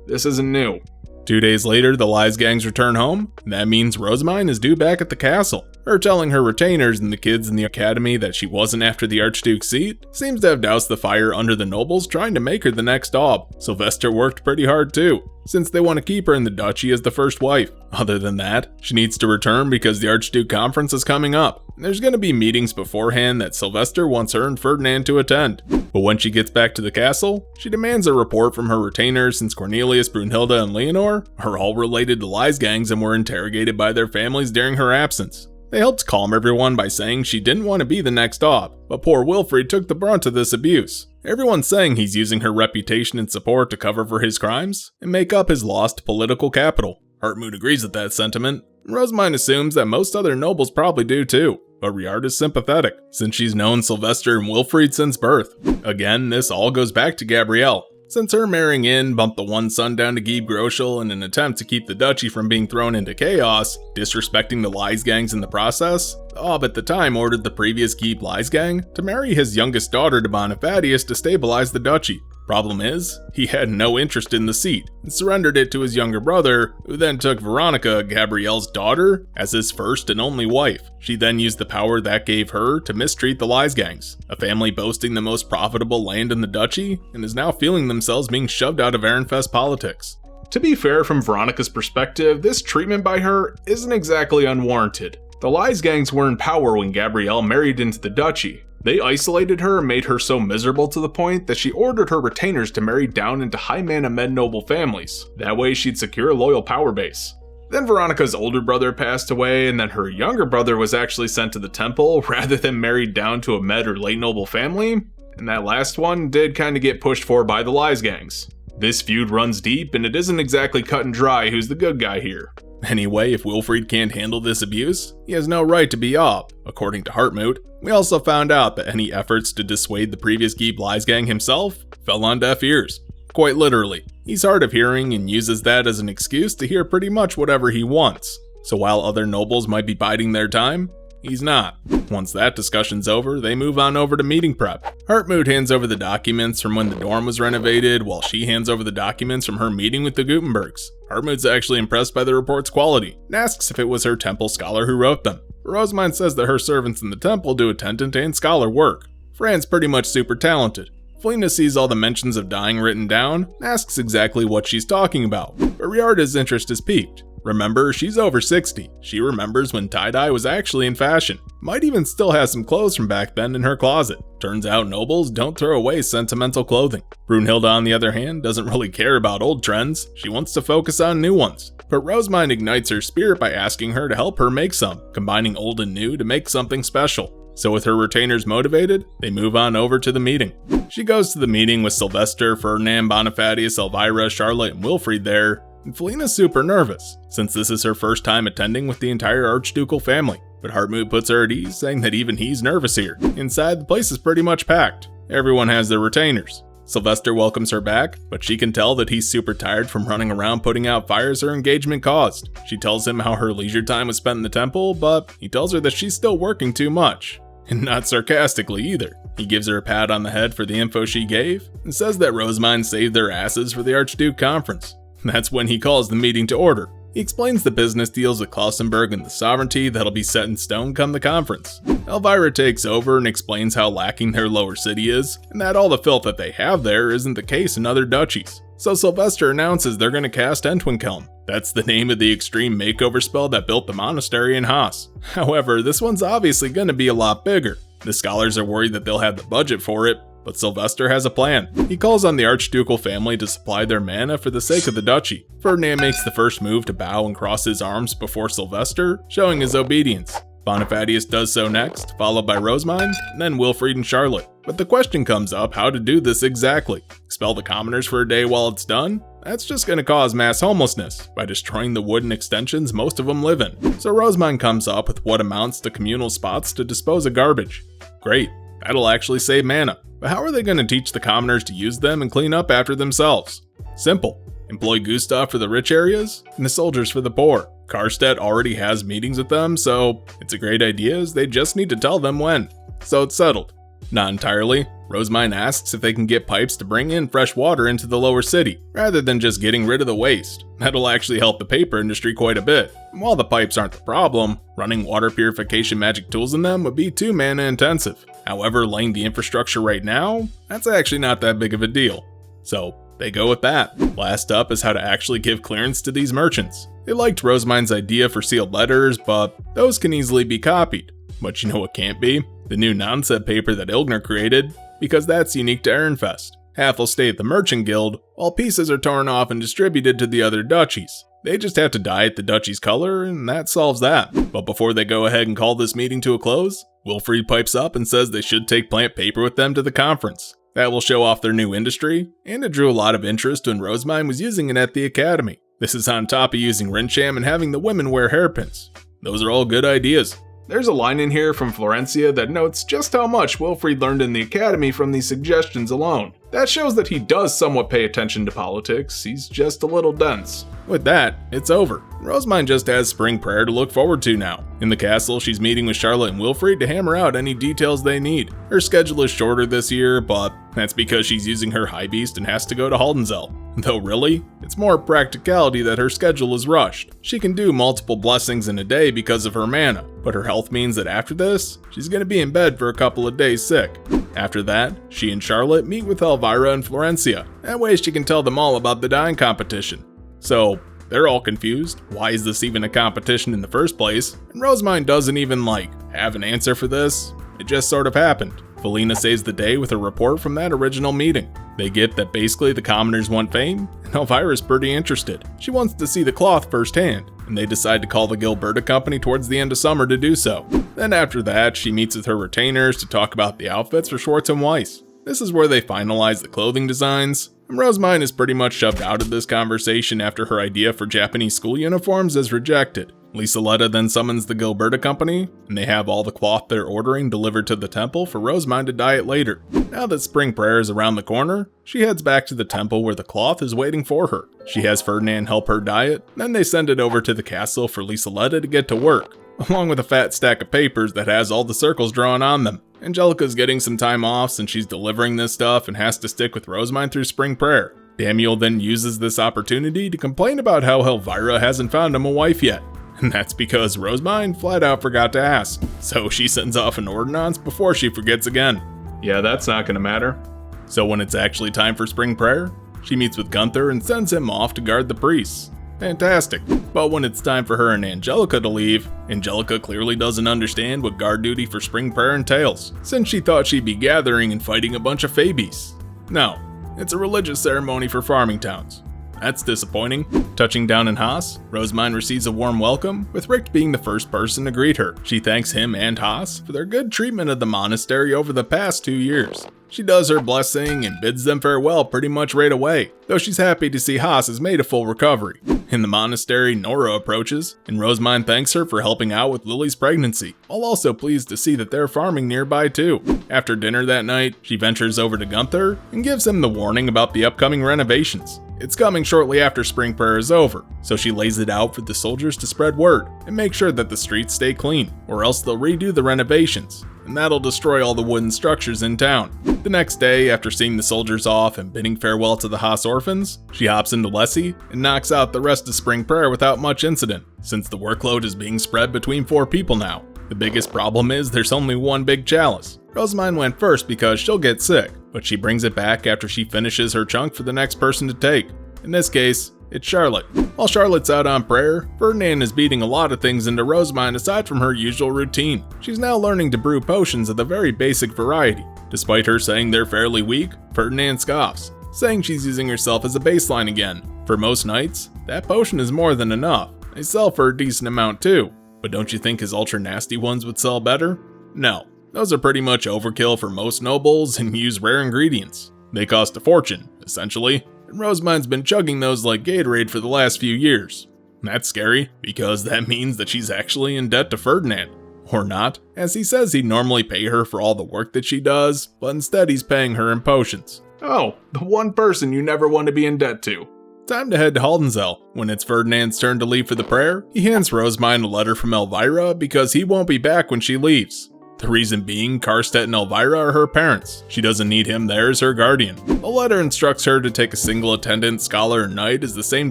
Speaker 1: this isn't new.
Speaker 2: 2 days later, the Lies gangs return home, and that means Rosemine is due back at the castle. Her telling her retainers and the kids in the academy that she wasn't after the Archduke's seat seems to have doused the fire under the nobles trying to make her the next Aub. Sylvester worked pretty hard too, since they want to keep her in the duchy as the first wife. Other than that, she needs to return because the Archduke conference is coming up. There's going to be meetings beforehand that Sylvester wants her and Ferdinand to attend. But when she gets back to the castle, she demands a report from her retainers since Cornelius, Brunhilde, and Leonor are all related to Lies gangs and were interrogated by their families during her absence. They helped calm everyone by saying she didn't want to be the next Aub, but poor Wilfried took the brunt of this abuse. Everyone's saying he's using her reputation and support to cover for his crimes and make up his lost political capital. Hartmut agrees with that sentiment, and Rosemine assumes that most other nobles probably do too. But Riard is sympathetic, since she's known Sylvester and Wilfried since birth. Again, this all goes back to Gabrielle, since her marrying in bumped the one son down to Guy Groschel in an attempt to keep the duchy from being thrown into chaos, disrespecting the Lies gangs in the process. The Aub at the time ordered the previous Guy Lies gang to marry his youngest daughter to Bonifatius to stabilize the duchy. Problem is, he had no interest in the seat and surrendered it to his younger brother, who then took Veronica, Gabrielle's daughter, as his first and only wife. She then used the power that gave her to mistreat the Lies gangs, a family boasting the most profitable land in the duchy, and is now feeling themselves being shoved out of Ehrenfest politics.
Speaker 1: To be fair, from Veronica's perspective, this treatment by her isn't exactly unwarranted. The Lies gangs were in power when Gabrielle married into the duchy. They isolated her and made her so miserable to the point that she ordered her retainers to marry down into high mana med noble families. That way she'd secure a loyal power base. Then Veronica's older brother passed away, and then her younger brother was actually sent to the temple rather than married down to a med or late noble family, and that last one did kinda get pushed for by the Lies gangs. This feud runs deep, and it isn't exactly cut and dry who's the good guy here.
Speaker 2: Anyway, if Wilfried can't handle this abuse, he has no right to be Aub, according to Hartmut. We also found out that any efforts to dissuade the previous Guy Lies gang himself fell on deaf ears. Quite literally, he's hard of hearing and uses that as an excuse to hear pretty much whatever he wants. So while other nobles might be biding their time, he's not. Once that discussion's over, they move on over to meeting prep. Hartmut hands over the documents from when the dorm was renovated, while she hands over the documents from her meeting with the Gutenbergs. Hartmut's actually impressed by the report's quality, and asks if it was her temple scholar who wrote them. Rosemine says that her servants in the temple do attendant and scholar work. Fran's pretty much super talented. Felina sees all the mentions of dying written down, and asks exactly what she's talking about, but Riarda's interest is piqued. Remember, she's over 60. She remembers when tie-dye was actually in fashion. Might even still have some clothes from back then in her closet. Turns out nobles don't throw away sentimental clothing. Brunhilde, on the other hand, doesn't really care about old trends. She wants to focus on new ones. But Rosemine ignites her spirit by asking her to help her make some, combining old and new to make something special. So with her retainers motivated, they move on over to the meeting. She goes to the meeting with Sylvester, Ferdinand, Bonifatius, Elvira, Charlotte, and Wilfried there, and Felina's super nervous, since this is her first time attending with the entire archducal family. But Hartmut puts her at ease, saying that even he's nervous here. Inside, the place is pretty much packed. Everyone has their retainers. Sylvester welcomes her back, but she can tell that he's super tired from running around putting out fires her engagement caused. She tells him how her leisure time was spent in the temple, but he tells her that she's still working too much. And not sarcastically either. He gives her a pat on the head for the info she gave, and says that Rosemine saved their asses for the Archduke conference. That's when he calls the meeting to order. He explains the business deals with Klausenberg and the sovereignty that'll be set in stone come the conference. Elvira takes over and explains how lacking their lower city is, and that all the filth that they have there isn't the case in other duchies. So Sylvester announces they're going to cast Entwinkelm. That's the name of the extreme makeover spell that built the monastery in Haas. However, this one's obviously going to be a lot bigger. The scholars are worried that they'll have the budget for it, but Sylvester has a plan. He calls on the archducal family to supply their mana for the sake of the duchy. Ferdinand makes the first move to bow and cross his arms before Sylvester, showing his obedience. Bonifatius does so next, followed by Rosamund, and then Wilfried and Charlotte. But the question comes up how to do this exactly. Expel the commoners for a day while it's done? That's just going to cause mass homelessness by destroying the wooden extensions most of them live in. So Rosamund comes up with what amounts to communal spots to dispose of garbage. Great, that'll actually save mana. But how are they going to teach the commoners to use them and clean up after themselves? Simple. Employ Gustav for the rich areas and the soldiers for the poor. Karstedt already has meetings with them, so it's a great idea, they just need to tell them when. So it's settled. Not entirely. Rosamund asks if they can get pipes to bring in fresh water into the lower city, rather than just getting rid of the waste. That'll actually help the paper industry quite a bit. And while the pipes aren't the problem, running water purification magic tools in them would be too mana intensive. However, laying the infrastructure right now, that's actually not that big of a deal. So they go with that. Last up is how to actually give clearance to these merchants. They liked Rosamund's idea for sealed letters, but those can easily be copied. But you know what can't be? The new non-set paper that Ilgner created, because that's unique to Ehrenfest. Half will stay at the Merchant Guild, while pieces are torn off and distributed to the other duchies. They just have to dye it the duchy's color, and that solves that. But before they go ahead and call this meeting to a close, Wilfried pipes up and says they should take plant paper with them to the conference. That will show off their new industry, and it drew a lot of interest when Rosamund was using it at the academy. This is on top of using Rinsham and having the women wear hairpins. Those are all good ideas.
Speaker 1: There's a line in here from Florencia that notes just how much Wilfried learned in the academy from these suggestions alone. That shows that he does somewhat pay attention to politics, he's just a little dense.
Speaker 2: With that, it's over. Rosamund just has spring prayer to look forward to now. In the castle, she's meeting with Charlotte and Wilfried to hammer out any details they need. Her schedule is shorter this year, but that's because she's using her high beast and has to go to Haldensel. Though really, it's more practicality that her schedule is rushed. She can do multiple blessings in a day because of her mana, but her health means that after this, she's going to be in bed for a couple of days sick. After that, she and Charlotte meet with Elvira and Florencia. That way she can tell them all about the dyeing competition. So, they're all confused. Why is this even a competition in the first place? And Rosamund doesn't even, have an answer for this. It just sort of happened. Felina saves the day with a report from that original meeting. They get that basically the commoners want fame, and Elvira's pretty interested. She wants to see the cloth firsthand, and they decide to call the Gilberta Company towards the end of summer to do so. Then after that, she meets with her retainers to talk about the outfits for Schwartz and Weiss. This is where they finalize the clothing designs, and Rosamund is pretty much shoved out of this conversation after her idea for Japanese school uniforms is rejected. Lieseletta then summons the Gilberta Company, and they have all the cloth they're ordering delivered to the temple for Rosamund to dye it later. Now that spring prayer is around the corner, she heads back to the temple where the cloth is waiting for her. She has Ferdinand help her dye it, then they send it over to the castle for Lieseletta to get to work, along with a fat stack of papers that has all the circles drawn on them. Angelica's getting some time off since she's delivering this stuff and has to stick with Rosamund through spring prayer. Daniel then uses this opportunity to complain about how Elvira hasn't found him a wife yet. And that's because Rosamund flat out forgot to ask, so she sends off an ordinance before she forgets again.
Speaker 1: Yeah, that's not gonna matter.
Speaker 2: So when it's actually time for spring prayer, she meets with Gunther and sends him off to guard the priests. Fantastic. But when it's time for her and Angelica to leave, Angelica clearly doesn't understand what guard duty for spring prayer entails, since she thought she'd be gathering and fighting a bunch of Fey beasts. No, it's a religious ceremony for farming towns. That's disappointing. Touching down in Haas, Rosamund receives a warm welcome, with Rick being the first person to greet her. She thanks him and Haas for their good treatment of the monastery over the past 2 years. She does her blessing and bids them farewell pretty much right away, though she's happy to see Haas has made a full recovery. In the monastery, Nora approaches, and Rosamund thanks her for helping out with Lily's pregnancy, while also pleased to see that they're farming nearby too. After dinner that night, she ventures over to Gunther and gives him the warning about the upcoming renovations. It's coming shortly after spring prayer is over, so she lays it out for the soldiers to spread word and make sure that the streets stay clean, or else they'll redo the renovations. and that'll destroy all the wooden structures in town. The next day, after seeing the soldiers off and bidding farewell to the Haas orphans, she hops into LAKEY and knocks out the rest of Spring Prayer without much incident, since the workload is being spread between 4 people now. The biggest problem is there's only one big chalice. Rosamine went first because she'll get sick, but she brings it back after she finishes her chunk for the next person to take. In this case, it's Charlotte. While Charlotte's out on prayer, Ferdinand is beating a lot of things into Rosamine aside from her usual routine. She's now learning to brew potions of the very basic variety. Despite her saying they're fairly weak, Ferdinand scoffs, saying she's using herself as a baseline again. For most nights, that potion is more than enough. They sell for a decent amount too. But don't you think his ultra nasty ones would sell better? No, those are pretty much overkill for most nobles and use rare ingredients. They cost a fortune, essentially, and Rosamine's been chugging those like Gatorade for the last few years. That's scary, because that means that she's actually in debt to Ferdinand. Or not, as he says he'd normally pay her for all the work that she does, but instead he's paying her in potions.
Speaker 1: Oh, the one person you never want to be in debt to.
Speaker 2: Time to head to Haldensel. When it's Ferdinand's turn to leave for the prayer, he hands Rosamine a letter from Elvira because he won't be back when she leaves. The reason being, Karstedt and Elvira are her parents. She doesn't need him there as her guardian. The letter instructs her to take a single attendant, scholar, or knight as the same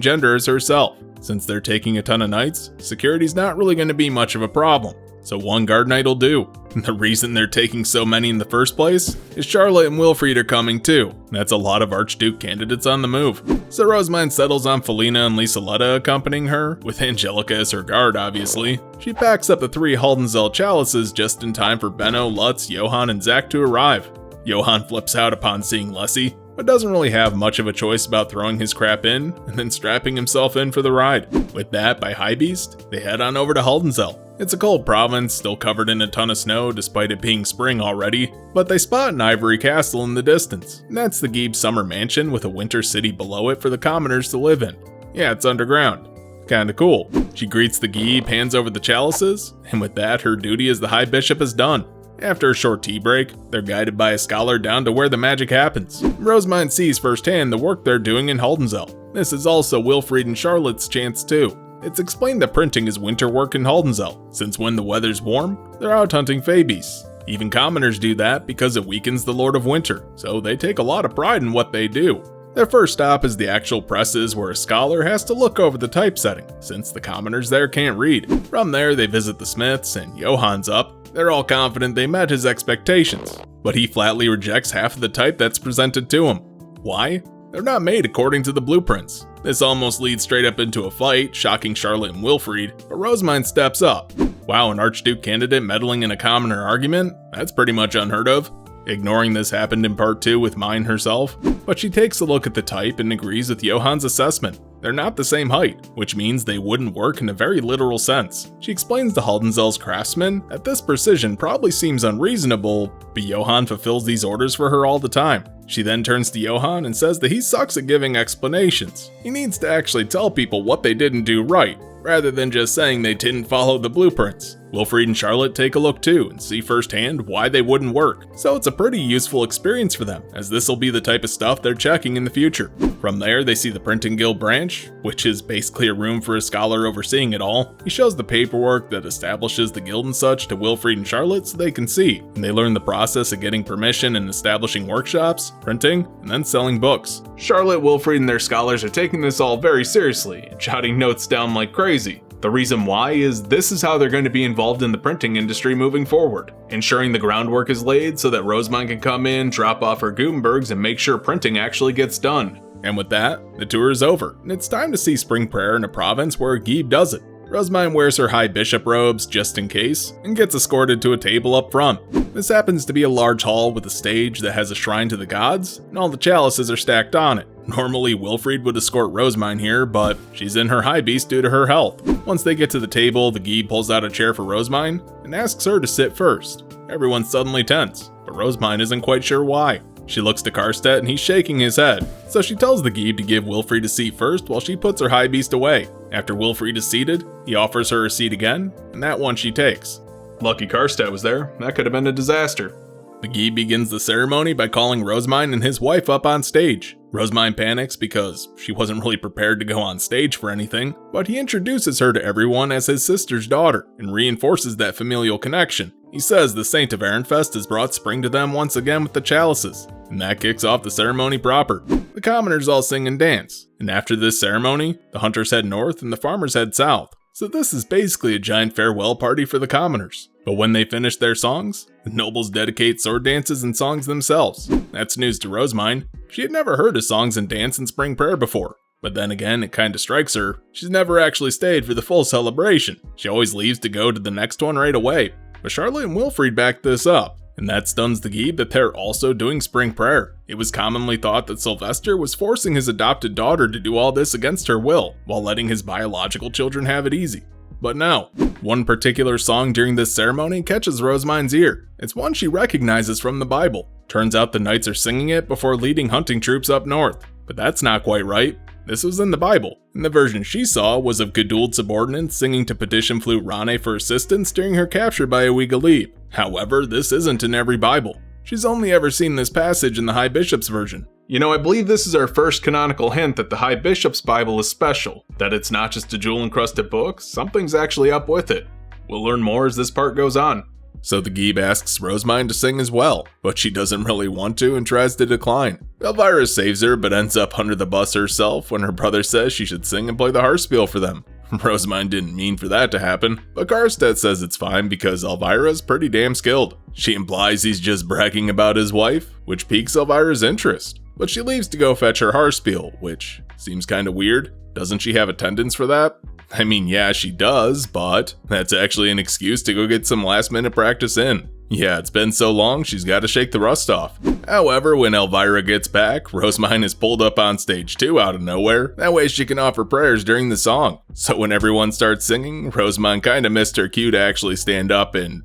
Speaker 2: gender as herself. Since they're taking a ton of knights, security's not really going to be much of a problem. So one guard knight will do. And the reason they're taking so many in the first place is Charlotte and Wilfried are coming too. That's a lot of Archduke candidates on the move. So Rosamine settles on Felina and Lieseletta accompanying her, with Angelica as her guard obviously. She packs up the 3 Haldensel chalices just in time for Benno, Lutz, Johann, and Zach to arrive. Johann flips out upon seeing LAKEY, but doesn't really have much of a choice about throwing his crap in and then strapping himself in for the ride. With that, by High Beast, they head on over to Haldensel. It's a cold province, still covered in a ton of snow despite it being spring already, but they spot an ivory castle in the distance. And that's the Geeb's summer mansion with a winter city below it for the commoners to live in. Yeah, it's underground. Kinda cool. She greets the Geeb, hands over the chalices, and with that, her duty as the High Bishop is done. After a short tea break, they're guided by a scholar down to where the magic happens. Rosamine sees firsthand the work they're doing in Haldensel. This is also Wilfried and Charlotte's chance too. It's explained that printing is winter work in Haldensel, since when the weather's warm, they're out hunting fey beasts. Even commoners do that because it weakens the Lord of Winter, so they take a lot of pride in what they do. Their first stop is the actual presses where a scholar has to look over the typesetting, since the commoners there can't read. From there they visit the smiths and Johann's up. They're all confident they met his expectations, but he flatly rejects half of the type that's presented to him. Why? They're not made according to the blueprints. This almost leads straight up into a fight, shocking Charlotte and Wilfried, but Rosamine steps up. Wow, an Archduke candidate meddling in a commoner argument? That's pretty much unheard of. Ignoring this happened in part 2 with Mine herself, but she takes a look at the type and agrees with Johann's assessment. They're not the same height, which means they wouldn't work in a very literal sense. She explains to Haldensel's craftsman that this precision probably seems unreasonable, but Johann fulfills these orders for her all the time. She then turns to Johann and says that he sucks at giving explanations. He needs to actually tell people what they didn't do right, rather than just saying they didn't follow the blueprints. Wilfried and Charlotte take a look too and see firsthand why they wouldn't work. So it's a pretty useful experience for them, as this will be the type of stuff they're checking in the future. From there, they see the Printing Guild branch, which is basically a room for a scholar overseeing it all. He shows the paperwork that establishes the guild and such to Wilfried and Charlotte so they can see, and they learn the process of getting permission and establishing workshops, printing, and then selling books.
Speaker 1: Charlotte, Wilfried, and their scholars are taking this all very seriously and jotting notes down like crazy. The reason why is this is how they're going to be involved in the printing industry moving forward, ensuring the groundwork is laid so that Rosamine can come in, drop off her Gutenbergs, and make sure printing actually gets done.
Speaker 2: And with that, the tour is over, and it's time to see Spring Prayer in a province where a Geeb does it. Rosamine wears her high bishop robes just in case, and gets escorted to a table up front. This happens to be a large hall with a stage that has a shrine to the gods, and all the chalices are stacked on it. Normally, Wilfried would escort Rosamine here, but she's in her high beast due to her health. Once they get to the table, the Geeb pulls out a chair for Rosamine and asks her to sit first. Everyone's suddenly tense, but Rosamine isn't quite sure why. She looks to Karstedt and he's shaking his head, so she tells the Geeb to give Wilfried a seat first while she puts her high beast away. After Wilfried is seated, he offers her a seat again, and that one she takes.
Speaker 1: Lucky Karstedt was there, that could have been a disaster.
Speaker 2: The Geeb begins the ceremony by calling Rosamine and his wife up on stage. Rosemine panics because she wasn't really prepared to go on stage for anything, but he introduces her to everyone as his sister's daughter and reinforces that familial connection. He says the Saint of Ehrenfest has brought spring to them once again with the chalices, and that kicks off the ceremony proper. The commoners all sing and dance, and after this ceremony, the hunters head north and the farmers head south. So this is basically a giant farewell party for the commoners. But when they finish their songs, the nobles dedicate sword dances and songs themselves. That's news to Rosemine. She had never heard of songs and dance in spring prayer before. But then again, it kinda strikes her. She's never actually stayed for the full celebration. She always leaves to go to the next one right away. But Charlotte and Wilfried backed this up, and that stuns the Geeb that they're also doing spring prayer. It was commonly thought that Sylvester was forcing his adopted daughter to do all this against her will, while letting his biological children have it easy. But no, one particular song during this ceremony catches Rosemine's ear. It's one she recognizes from the Bible. Turns out the knights are singing it before leading hunting troops up north. But that's not quite right. This was in the Bible, and the version she saw was of Geduld subordinates singing to petition flute Rane for assistance during her capture by a Galib. However, this isn't in every Bible. She's only ever seen this passage in the High Bishop's version.
Speaker 1: You know, I believe this is our first canonical hint that the High Bishop's Bible is special, that it's not just a jewel-encrusted book, something's actually up with it. We'll learn more as this part goes on.
Speaker 2: So the Geeb asks Rosemine to sing as well, but she doesn't really want to and tries to decline. Elvira saves her but ends up under the bus herself when her brother says she should sing and play the Harpspiel for them. Rosemine didn't mean for that to happen, but Karstedt says it's fine because Elvira's pretty damn skilled. She implies he's just bragging about his wife, which piques Elvira's interest. But she leaves to go fetch her Harpspiel, which seems kinda weird. Doesn't she have attendance for that? I mean, yeah, she does, but that's actually an excuse to go get some last-minute practice in. Yeah, it's been so long, she's gotta shake the rust off. However, when Elvira gets back, Rosemine is pulled up on stage too out of nowhere. That way she can offer prayers during the song. So when everyone starts singing, Rosemine kinda missed her cue to actually stand up and,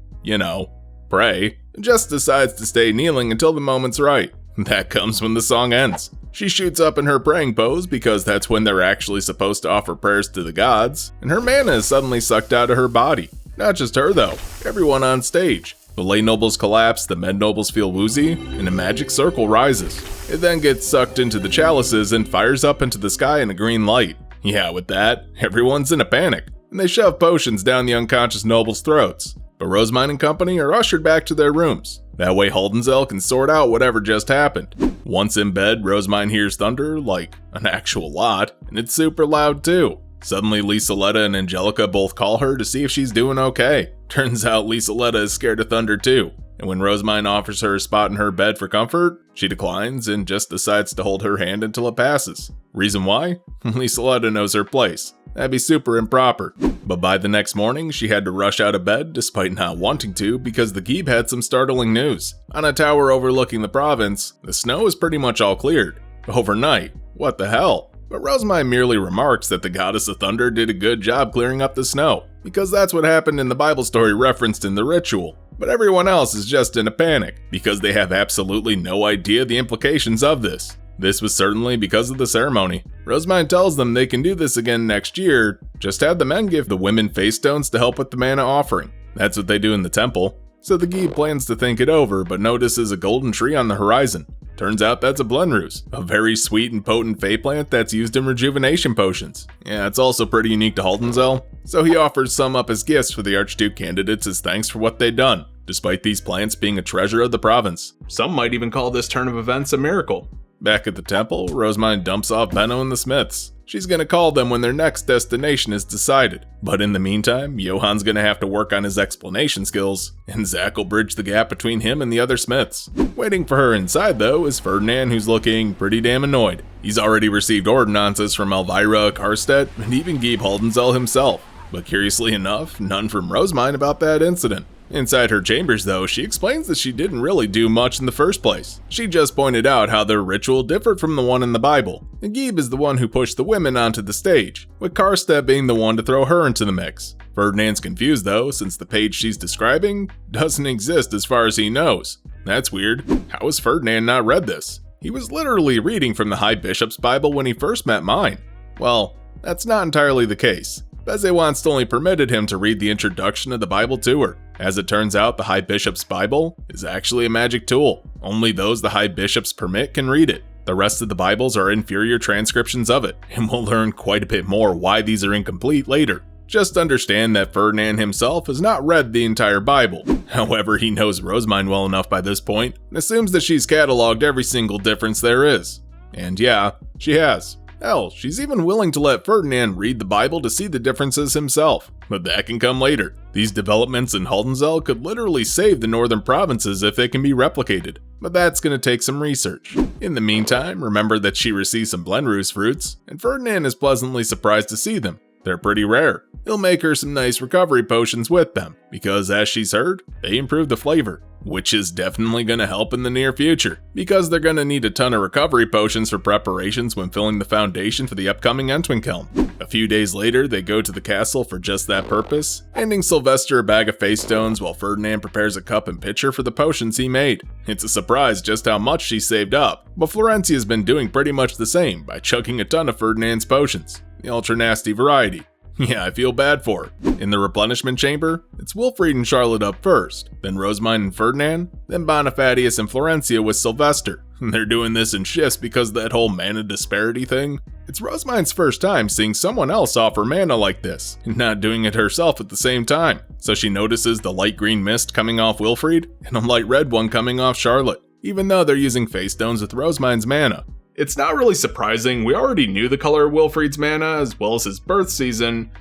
Speaker 2: pray. Just decides to stay kneeling until the moment's right. That comes when the song ends. She shoots up in her praying pose because that's when they're actually supposed to offer prayers to the gods, and her mana is suddenly sucked out of her body. Not just her though, everyone on stage. The lay nobles collapse, the med nobles feel woozy, and a magic circle rises. It then gets sucked into the chalices and fires up into the sky in a green light. Yeah, with that, everyone's in a panic, and they shove potions down the unconscious nobles' throats. But Rosemine and company are ushered back to their rooms. That way Haldenzel can sort out whatever just happened. Once in bed, Rosemine hears thunder, like an actual lot, and it's super loud too. Suddenly Lieseletta and Angelica both call her to see if she's doing okay. Turns out Lieseletta is scared of thunder too, and when Rosemine offers her a spot in her bed for comfort, she declines and just decides to hold her hand until it passes. Reason why? Lieseletta knows her place. That'd be super improper. But by the next morning, she had to rush out of bed despite not wanting to because the Geeb had some startling news. On a tower overlooking the province, the snow is pretty much all cleared. Overnight. What the hell? But Rosemine merely remarks that the goddess of thunder did a good job clearing up the snow, because that's what happened in the Bible story referenced in the ritual. But everyone else is just in a panic, because they have absolutely no idea the implications of this. This was certainly because of the ceremony. Rosemine tells them they can do this again next year, just have the men give the women face stones to help with the mana offering. That's what they do in the temple. So the Geeb plans to think it over, but notices a golden tree on the horizon. Turns out that's a Blenrose, a very sweet and potent fey plant that's used in rejuvenation potions. Yeah, it's also pretty unique to Haldenzel, so he offers some up as gifts for the Archduke candidates as thanks for what they'd done, despite these plants being a treasure of the province.
Speaker 1: Some might even call this turn of events a miracle.
Speaker 2: Back at the temple, Rosemine dumps off Benno and the Smiths. She's gonna call them when their next destination is decided. But in the meantime, Johann's gonna have to work on his explanation skills, and Zach will bridge the gap between him and the other Smiths. Waiting for her inside though is Ferdinand, who's looking pretty damn annoyed. He's already received ordinances from Elvira, Karstedt, and even Geeb Haldenzel himself. But curiously enough, none from Rosemine about that incident. Inside her chambers though, she explains that she didn't really do much in the first place. She just pointed out how their ritual differed from the one in the Bible. And Geeb is the one who pushed the women onto the stage, with Karstedt being the one to throw her into the mix. Ferdinand's confused though, since the page she's describing doesn't exist as far as he knows. That's weird. How has Ferdinand not read this? He was literally reading from the High Bishop's Bible when he first met mine. Well, that's not entirely the case. Bezewantz only permitted him to read the introduction of the Bible to her. As it turns out, the High Bishop's Bible is actually a magic tool. Only those the High Bishop's permit can read it. The rest of the Bibles are inferior transcriptions of it, and we'll learn quite a bit more why these are incomplete later. Just understand that Ferdinand himself has not read the entire Bible. However, he knows Rosamund well enough by this point, and assumes that she's cataloged every single difference there is. And yeah, she has. Hell, she's even willing to let Ferdinand read the Bible to see the differences himself. But that can come later. These developments in Haldensel could literally save the northern provinces if they can be replicated. But that's going to take some research. In the meantime, remember that she receives some Blenrose fruits, and Ferdinand is pleasantly surprised to see them. They're pretty rare. He'll make her some nice recovery potions with them, because as she's heard, they improve the flavor, which is definitely going to help in the near future, because they're going to need a ton of recovery potions for preparations when filling the foundation for the upcoming Entwinkhelm. A few days later, they go to the castle for just that purpose, handing Sylvester a bag of face stones while Ferdinand prepares a cup and pitcher for the potions he made. It's a surprise just how much she saved up, but Florencia's been doing pretty much the same by chugging a ton of Ferdinand's potions, the ultra nasty variety. Yeah, I feel bad for her. In the replenishment chamber, it's Wilfried and Charlotte up first, then Rosamund and Ferdinand, then Bonifacius and Florencia with Sylvester. They're doing this in shifts because of that whole mana disparity thing. It's Rosamund's first time seeing someone else offer mana like this, and not doing it herself at the same time. So she notices the light green mist coming off Wilfried, and a light red one coming off Charlotte, even though they're using face stones with Rosamund's mana.
Speaker 1: It's not really surprising, we already knew the color of Wilfried's mana as well as his birth season,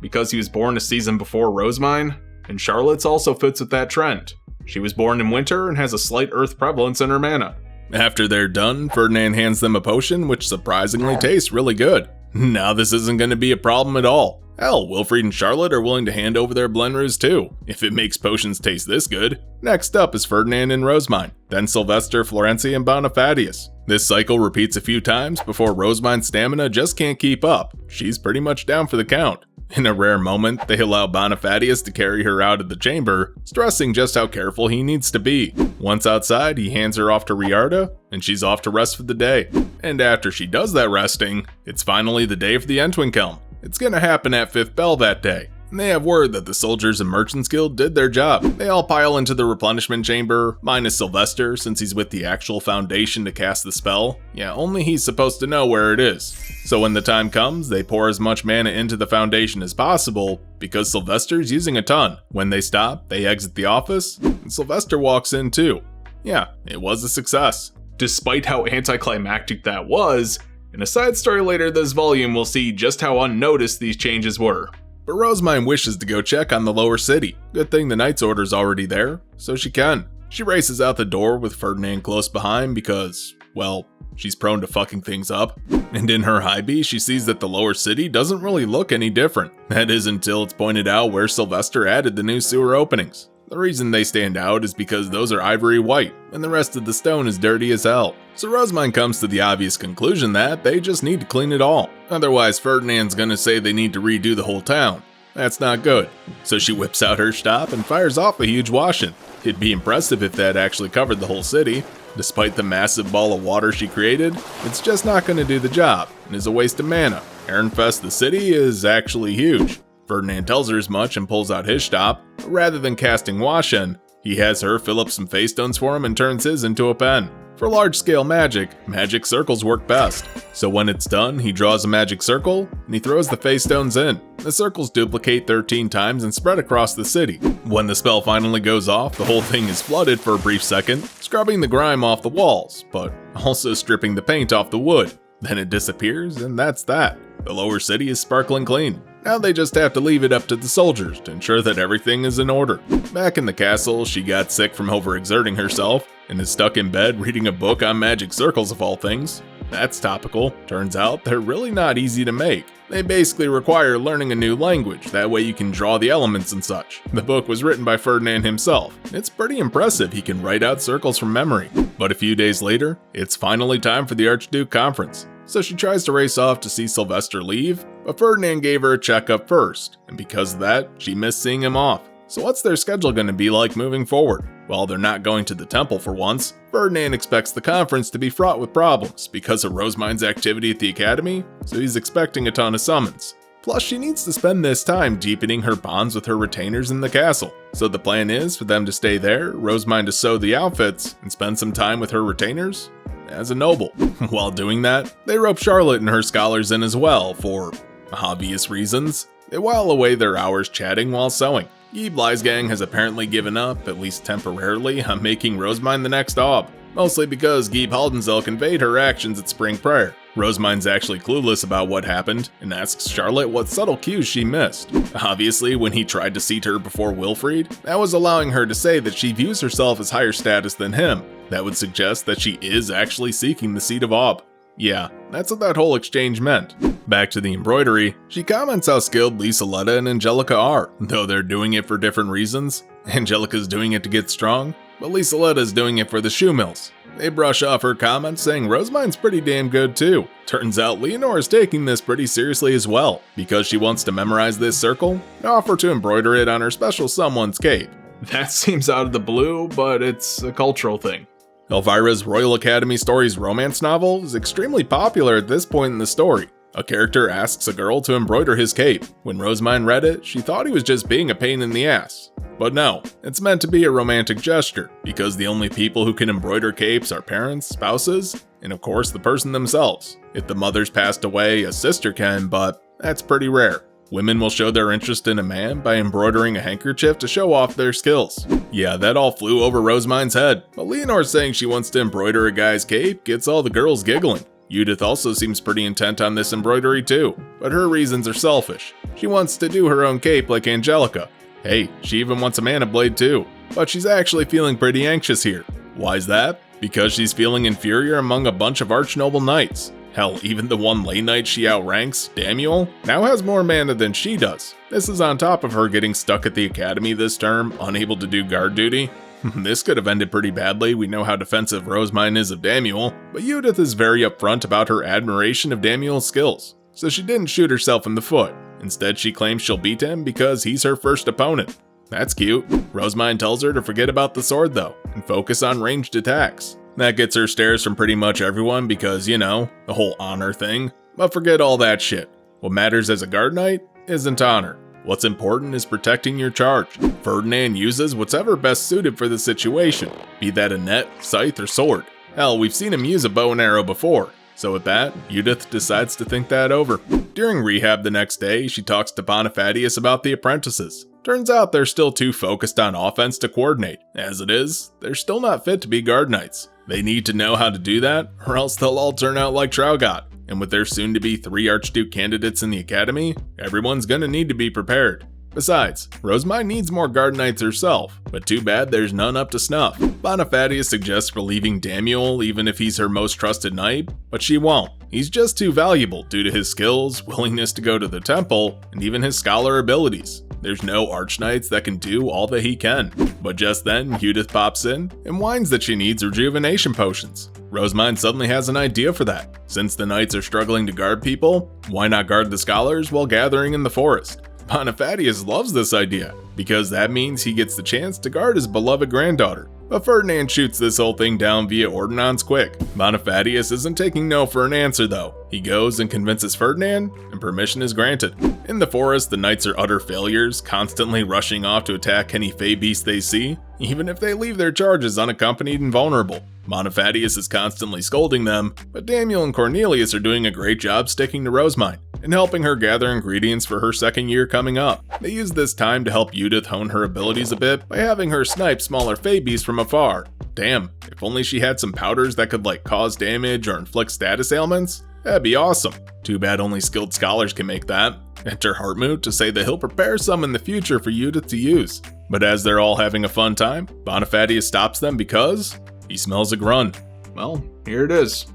Speaker 1: because he was born a season before Rosamund, and Charlotte's also fits with that trend. She was born in winter and has a slight earth prevalence in her mana.
Speaker 2: After they're done, Ferdinand hands them a potion which surprisingly tastes really good. Now this isn't going to be a problem at all. Hell, Wilfried and Charlotte are willing to hand over their Blenrose too, if it makes potions taste this good. Next up is Ferdinand and Rosamund, then Sylvester, Florencia, and Bonifacius. This cycle repeats a few times before Rosamund's stamina just can't keep up. She's pretty much down for the count. In a rare moment, they allow Bonifacius to carry her out of the chamber, stressing just how careful he needs to be. Once outside, he hands her off to Riarda, and she's off to rest for the day. And after she does that resting, it's finally the day for the Entwinkhelm. It's gonna happen at 5th Bell that day, and they have word that the Soldiers and Merchants Guild did their job. They all pile into the replenishment chamber, minus Sylvester since he's with the actual foundation to cast the spell. Yeah, only he's supposed to know where it is. So when the time comes, they pour as much mana into the foundation as possible, because Sylvester's using a ton. When they stop, they exit the office, and Sylvester walks in too. Yeah, it was a success.
Speaker 1: Despite how anticlimactic that was, in a side story later this volume we'll see just how unnoticed these changes were.
Speaker 2: But Rosamund wishes to go check on the lower city. Good thing the Knight's Order's already there, so she can. She races out the door with Ferdinand close behind because, well, she's prone to fucking things up. And in her high B, she sees that the lower city doesn't really look any different. That is until it's pointed out where Sylvester added the new sewer openings. The reason they stand out is because those are ivory white, and the rest of the stone is dirty as hell. So Rosamund comes to the obvious conclusion that they just need to clean it all. Otherwise, Ferdinand's gonna say they need to redo the whole town. That's not good. So she whips out her stop and fires off a huge wash-in. It'd be impressive if that actually covered the whole city. Despite the massive ball of water she created, it's just not gonna do the job, and is a waste of mana. Ehrenfest the city is actually huge. Ferdinand tells her as much and pulls out his stop, but rather than casting wash-in, he has her fill up some face stones for him and turns his into a pen. For large-scale magic circles work best. So when it's done, he draws a magic circle, and he throws the face stones in. The circles duplicate 13 times and spread across the city. When the spell finally goes off, the whole thing is flooded for a brief second, scrubbing the grime off the walls, but also stripping the paint off the wood. Then it disappears, and that's that. The lower city is sparkling clean. Now they just have to leave it up to the soldiers to ensure that everything is in order. Back in the castle, she got sick from overexerting herself, and is stuck in bed reading a book on magic circles of all things. That's topical. Turns out they're really not easy to make. They basically require learning a new language, that way you can draw the elements and such. The book was written by Ferdinand himself. It's pretty impressive he can write out circles from memory. But a few days later, it's finally time for the Archduke conference. So she tries to race off to see Sylvester leave, but Ferdinand gave her a checkup first, and because of that, she missed seeing him off. So what's their schedule going to be like moving forward? Well, they're not going to the temple for once. Ferdinand expects the conference to be fraught with problems because of Rosamund's activity at the academy, so he's expecting a ton of summons. Plus, she needs to spend this time deepening her bonds with her retainers in the castle. So the plan is for them to stay there, Rosamund to sew the outfits, and spend some time with her retainers, as a noble. While doing that, they rope Charlotte and her scholars in as well for obvious reasons. They while away their hours chatting while sewing. Guy Bleisgang has apparently given up, at least temporarily, on making Rosemine the next Aub, mostly because Guy Haldenzel conveyed her actions at Spring Prayer. Rosemine's actually clueless about what happened and asks Charlotte what subtle cues she missed. Obviously, when he tried to seat her before Wilfried, that was allowing her to say that she views herself as higher status than him. That would suggest that she is actually seeking the seat of Aub. Yeah, that's what that whole exchange meant. Back to the embroidery, she comments how skilled Lieseletta and Angelica are, though they're doing it for different reasons. Angelica's doing it to get strong, but Lieseletta's doing it for the shoe mills. They brush off her comments saying Rosemine's pretty damn good too. Turns out Leonore is taking this pretty seriously as well, because she wants to memorize this circle and offer to embroider it on her special someone's cape.
Speaker 1: That seems out of the blue, but it's a cultural thing.
Speaker 2: Elvira's Royal Academy Stories romance novel is extremely popular at this point in the story. A character asks a girl to embroider his cape. When Rosemine read it, she thought he was just being a pain in the ass. But no, it's meant to be a romantic gesture, because the only people who can embroider capes are parents, spouses, and of course the person themselves. If the mother's passed away, a sister can, but that's pretty rare. Women will show their interest in a man by embroidering a handkerchief to show off their skills. Yeah, that all flew over Rosemine's head, but Leonore saying she wants to embroider a guy's cape gets all the girls giggling. Judith also seems pretty intent on this embroidery too, but her reasons are selfish. She wants to do her own cape like Angelica. Hey, she even wants a mana blade too, but she's actually feeling pretty anxious here. Why's that? Because she's feeling inferior among a bunch of arch-noble knights. Hell, even the one lay knight she outranks, Damuel, now has more mana than she does. This is on top of her getting stuck at the academy this term, unable to do guard duty. This could have ended pretty badly, we know how defensive Rosemine is of Damuel, but Judith is very upfront about her admiration of Damuel's skills, so she didn't shoot herself in the foot. Instead, she claims she'll beat him because he's her first opponent. That's cute. Rosemine tells her to forget about the sword though, and focus on ranged attacks. That gets her stares from pretty much everyone because, you know, the whole honor thing. But forget all that shit. What matters as a guard knight isn't honor. What's important is protecting your charge. Ferdinand uses whatever best suited for the situation, be that a net, scythe, or sword. Hell, we've seen him use a bow and arrow before. So with that, Judith decides to think that over. During rehab the next day, she talks to Bonifacius about the apprentices. Turns out they're still too focused on offense to coordinate. As it is, they're still not fit to be guard knights. They need to know how to do that, or else they'll all turn out like Traugot. And with there soon to be 3 Archduke candidates in the academy, everyone's gonna need to be prepared. Besides, Rosemine needs more guard knights herself, but too bad there's none up to snuff. Bonifacius suggests relieving Damuel even if he's her most trusted knight, but she won't. He's just too valuable due to his skills, willingness to go to the temple, and even his scholar abilities. There's no archknights that can do all that he can. But just then, Judith pops in and whines that she needs rejuvenation potions. Rosemine suddenly has an idea for that. Since the knights are struggling to guard people, why not guard the scholars while gathering in the forest? Bonifacius loves this idea, because that means he gets the chance to guard his beloved granddaughter. But Ferdinand shoots this whole thing down via ordnance quick. Bonifacius isn't taking no for an answer though. He goes and convinces Ferdinand, and permission is granted. In the forest, the knights are utter failures, constantly rushing off to attack any fey beast they see, even if they leave their charges unaccompanied and vulnerable. Bonifacius is constantly scolding them, but Damuel and Cornelius are doing a great job sticking to Rosemine and helping her gather ingredients for her second year coming up. They use this time to help Judith hone her abilities a bit by having her snipe smaller fey beasts from afar. Damn, if only she had some powders that could cause damage or inflict status ailments, that'd be awesome. Too bad only skilled scholars can make that. Enter Hartmut to say that he'll prepare some in the future for Judith to use. But as they're all having a fun time, Bonifacius stops them because he smells a grun.
Speaker 1: Well, here it is.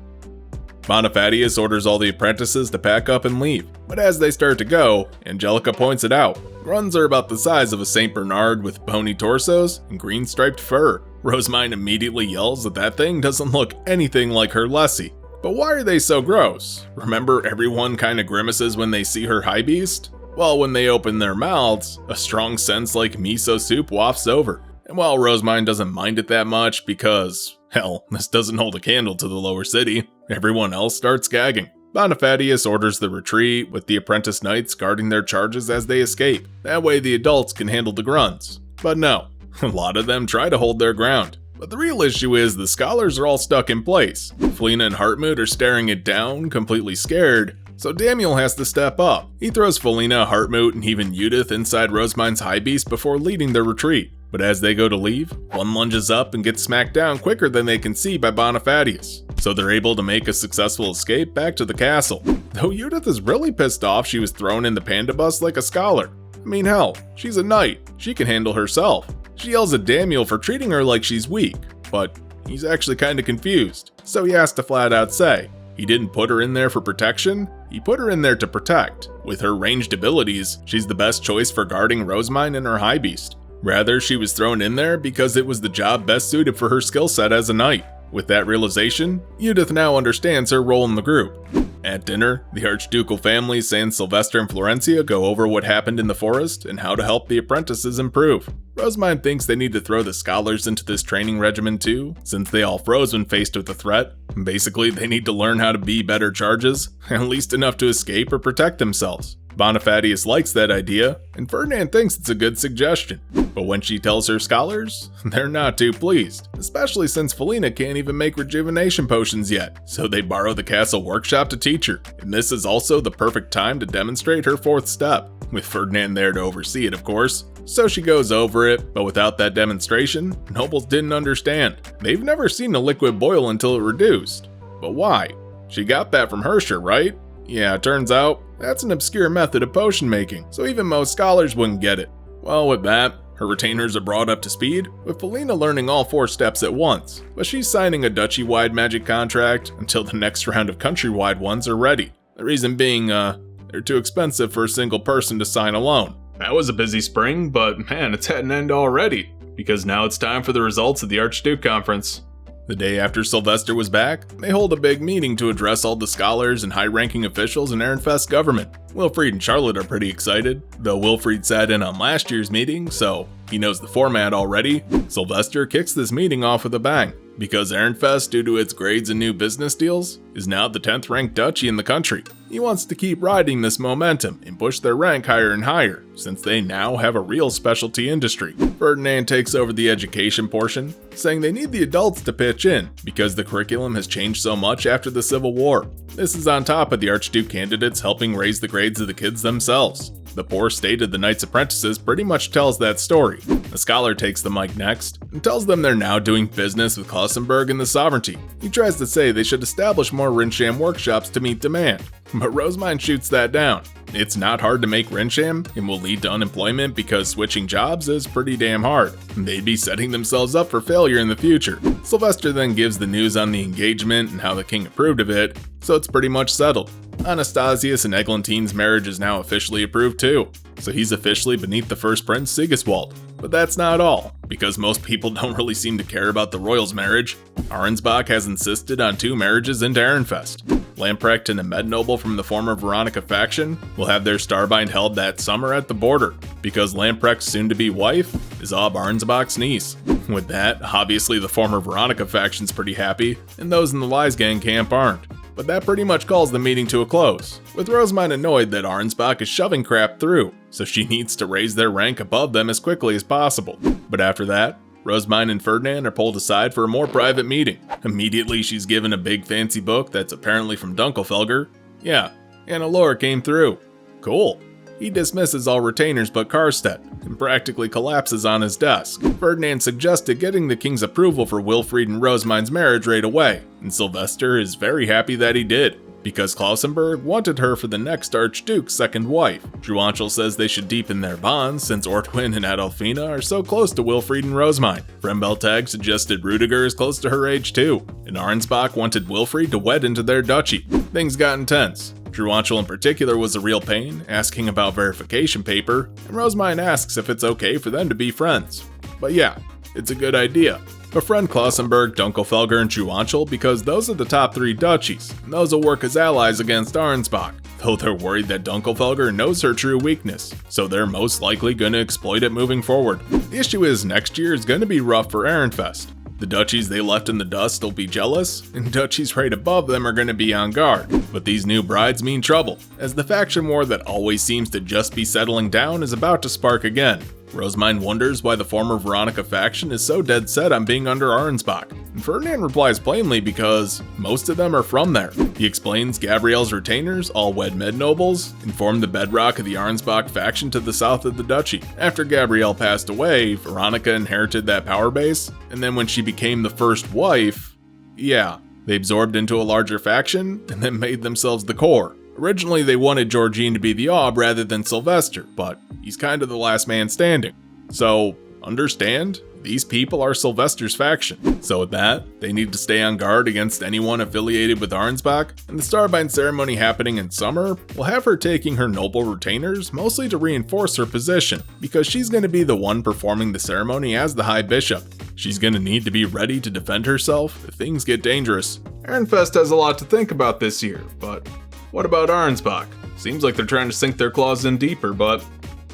Speaker 2: Bonifacius orders all the apprentices to pack up and leave, but as they start to go, Angelica points it out. Gruns are about the size of a St. Bernard with bony torsos and green striped fur. Rosemine immediately yells that that thing doesn't look anything like her Lessie. But why are they so gross? Remember everyone kinda grimaces when they see her high beast? Well, when they open their mouths, a strong sense like miso soup wafts over. And while Rosemine doesn't mind it that much because, hell, this doesn't hold a candle to the lower city, everyone else starts gagging. Bonifacius orders the retreat, with the apprentice knights guarding their charges as they escape. That way the adults can handle the grunts. But no, a lot of them try to hold their ground. But the real issue is the scholars are all stuck in place. Felina and Hartmut are staring it down, completely scared, so Daniel has to step up. He throws Felina, Hartmut, and even Judith inside Rosemine's high beast before leading their retreat. But as they go to leave, one lunges up and gets smacked down quicker than they can see by Bonifatius, so they're able to make a successful escape back to the castle. Though Judith is really pissed off she was thrown in the panda bus like a scholar. I mean, hell, she's a knight, she can handle herself. She yells at Daniel for treating her like she's weak, but he's actually kinda confused, so he has to flat out say, he didn't put her in there for protection, he put her in there to protect. With her ranged abilities, she's the best choice for guarding Rosemine and her high beast. Rather, she was thrown in there because it was the job best suited for her skill set as a knight. With that realization, Judith now understands her role in the group. At dinner, the Archducal families San Sylvester and Florencia go over what happened in the forest and how to help the apprentices improve. Rosemine thinks they need to throw the scholars into this training regimen too, since they all froze when faced with a threat. Basically, they need to learn how to be better charges, at least enough to escape or protect themselves. Bonifatius likes that idea, and Ferdinand thinks it's a good suggestion. But when she tells her scholars, they're not too pleased, especially since Felina can't even make rejuvenation potions yet, so they borrow the castle workshop to teach her. And this is also the perfect time to demonstrate her fourth step, with Ferdinand there to oversee it, of course. So she goes over it, but without that demonstration, nobles didn't understand. They've never seen a liquid boil until it reduced. But why? She got that from Herscher, right? Yeah, turns out, that's an obscure method of potion making, so even most scholars wouldn't get it. Well, with that, her retainers are brought up to speed, with Felina learning all 4 steps at once, but she's signing a duchy-wide magic contract until the next round of countrywide ones are ready. The reason being, they're too expensive for a single person to sign alone.
Speaker 1: That was a busy spring, but man, it's at an end already, because now it's time for the results of the Archduke Conference.
Speaker 2: The day after Sylvester was back, they hold a big meeting to address all the scholars and high-ranking officials in Ehrenfest's government. Wilfried and Charlotte are pretty excited, though Wilfried sat in on last year's meeting, so he knows the format already. Sylvester kicks this meeting off with a bang, because Ehrenfest, due to its grades and new business deals, is now the 10th ranked duchy in the country. He wants to keep riding this momentum and push their rank higher and higher, since they now have a real specialty industry. Ferdinand takes over the education portion, saying they need the adults to pitch in, because the curriculum has changed so much after the Civil War. This is on top of the Archduke candidates helping raise the grades of the kids themselves. The poor state of the Knights Apprentices pretty much tells that story. The scholar takes the mic next, and tells them they're now doing business with Klausenberg and the Sovereignty. He tries to say they should establish more Rinsham workshops to meet demand, but Rosemine shoots that down. It's not hard to make Rinsham, and will lead to unemployment because switching jobs is pretty damn hard. They'd be setting themselves up for failure in the future. Sylvester then gives the news on the engagement and how the king approved of it, so it's pretty much settled. Anastasius and Eglantine's marriage is now officially approved too, so he's officially beneath the first prince Sigiswald. But that's not all, because most people don't really seem to care about the royals' marriage. Arnsbach has insisted on 2 marriages into Ehrenfest. Lamprecht and a med noble from the former Veronica faction will have their starbind held that summer at the border, because Lamprecht's soon-to-be wife is Ob Arnsbach's niece. With that, obviously the former Veronica faction's pretty happy, and those in the Lies Gang camp aren't. But that pretty much calls the meeting to a close, with Rosemine annoyed that Arnsbach is shoving crap through, so she needs to raise their rank above them as quickly as possible. But after that, Rosemine and Ferdinand are pulled aside for a more private meeting. Immediately she's given a big fancy book that's apparently from Dunkelfelger. Yeah, Anna Laura came through. Cool. He dismisses all retainers but Karstedt, and practically collapses on his desk. Ferdinand suggested getting the king's approval for Wilfried and Rosemine's marriage right away, and Sylvester is very happy that he did, because Klausenberg wanted her for the next Archduke's second wife. Juanchel says they should deepen their bonds since Ortwin and Adolfina are so close to Wilfried and Rosemine. Frembeltag suggested Rudiger is close to her age too, and Arnsbach wanted Wilfried to wed into their duchy. Things got intense. Juanchel in particular was a real pain, asking about verification paper, and Rosemine asks if it's okay for them to be friends. But yeah, it's a good idea. Befriend Klausenberg, Dunkelfelger, and Juanchel because those are the top 3 duchies, and those will work as allies against Arnsbach, though they're worried that Dunkelfelger knows her true weakness, so they're most likely going to exploit it moving forward. The issue is next year is going to be rough for Ehrenfest. The duchies they left in the dust will be jealous, and duchies right above them are going to be on guard. But these new brides mean trouble, as the faction war that always seems to just be settling down is about to spark again. Rosemine wonders why the former Veronica faction is so dead set on being under Arnsbach, and Ferdinand replies plainly because most of them are from there. He explains Gabrielle's retainers, all wed mid-nobles, and formed the bedrock of the Arnsbach faction to the south of the duchy. After Gabrielle passed away, Veronica inherited that power base, and then when she became the first wife, yeah, they absorbed into a larger faction and then made themselves the core. Originally, they wanted Georgine to be the Aub rather than Sylvester, but he's kind of the last man standing. So, understand, these people are Sylvester's faction. So with that, they need to stay on guard against anyone affiliated with Arnsbach, and the Starbind ceremony happening in summer will have her taking her noble retainers mostly to reinforce her position, because she's going to be the one performing the ceremony as the High Bishop. She's going to need to be ready to defend herself if things get dangerous.
Speaker 1: Ehrenfest has a lot to think about this year, but what about Arnsbach? Seems like they're trying to sink their claws in deeper, but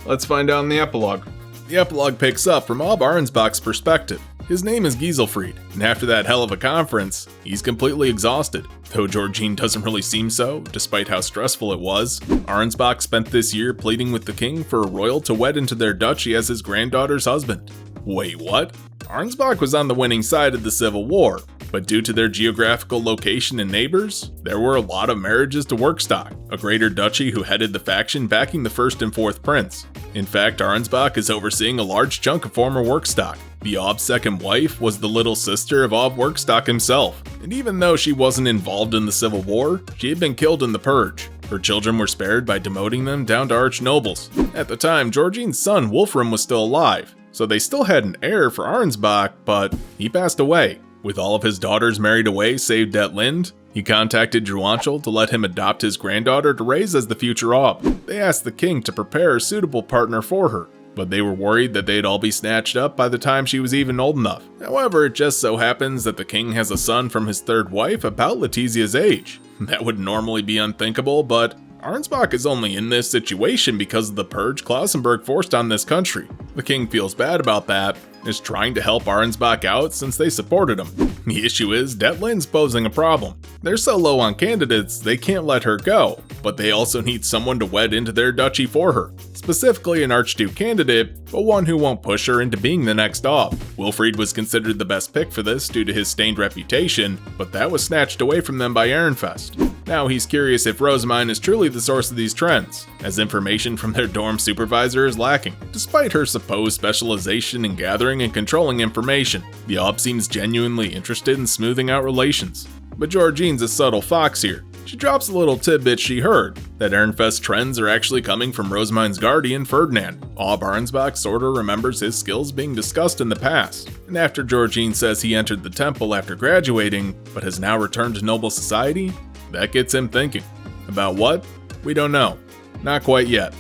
Speaker 1: let's find out in the epilogue.
Speaker 2: The epilogue picks up from Ob Arnsbach's perspective. His name is Giselfried, and after that hell of a conference, he's completely exhausted. Though Georgine doesn't really seem so, despite how stressful it was. Arnsbach spent this year pleading with the king for a royal to wed into their duchy as his granddaughter's husband. Wait, what? Arnsbach was on the winning side of the Civil War, but due to their geographical location and neighbors, there were a lot of marriages to Workstock, a greater duchy who headed the faction backing the first and fourth prince. In fact, Arnsbach is overseeing a large chunk of former Workstock. The Ob's second wife was the little sister of Ob Workstock himself, and even though she wasn't involved in the Civil War, she had been killed in the Purge. Her children were spared by demoting them down to archnobles. At the time, Georgine's son Wolfram was still alive, so they still had an heir for Arnsbach, but he passed away. With all of his daughters married away save Det Lind, he contacted Juanchel to let him adopt his granddaughter to raise as the future Ob. They asked the king to prepare a suitable partner for her, but they were worried that they'd all be snatched up by the time she was even old enough. However, it just so happens that the king has a son from his third wife about Letizia's age. That would normally be unthinkable, but Arnsbach is only in this situation because of the purge Klausenberg forced on this country. The king feels bad about that, and is trying to help Arnsbach out since they supported him. The issue is, Det Lind's posing a problem. They're so low on candidates, they can't let her go, but they also need someone to wed into their duchy for her. Specifically an Archduke candidate, but one who won't push her into being the next Ob. Wilfried was considered the best pick for this due to his stained reputation, but that was snatched away from them by Ehrenfest. Now he's curious if Rosamine is truly the source of these trends, as information from their dorm supervisor is lacking. Despite her supposed specialization in gathering and controlling information, the Ob seems genuinely interested in smoothing out relations. But Georgine's a subtle fox here. She drops a little tidbit she heard, that Ehrenfest trends are actually coming from Rosamine's guardian, Ferdinand. Ob Arnsbach sorta remembers his skills being discussed in the past, and after Georgine says he entered the temple after graduating, but has now returned to noble society, that gets him thinking. About what? We don't know. Not quite yet.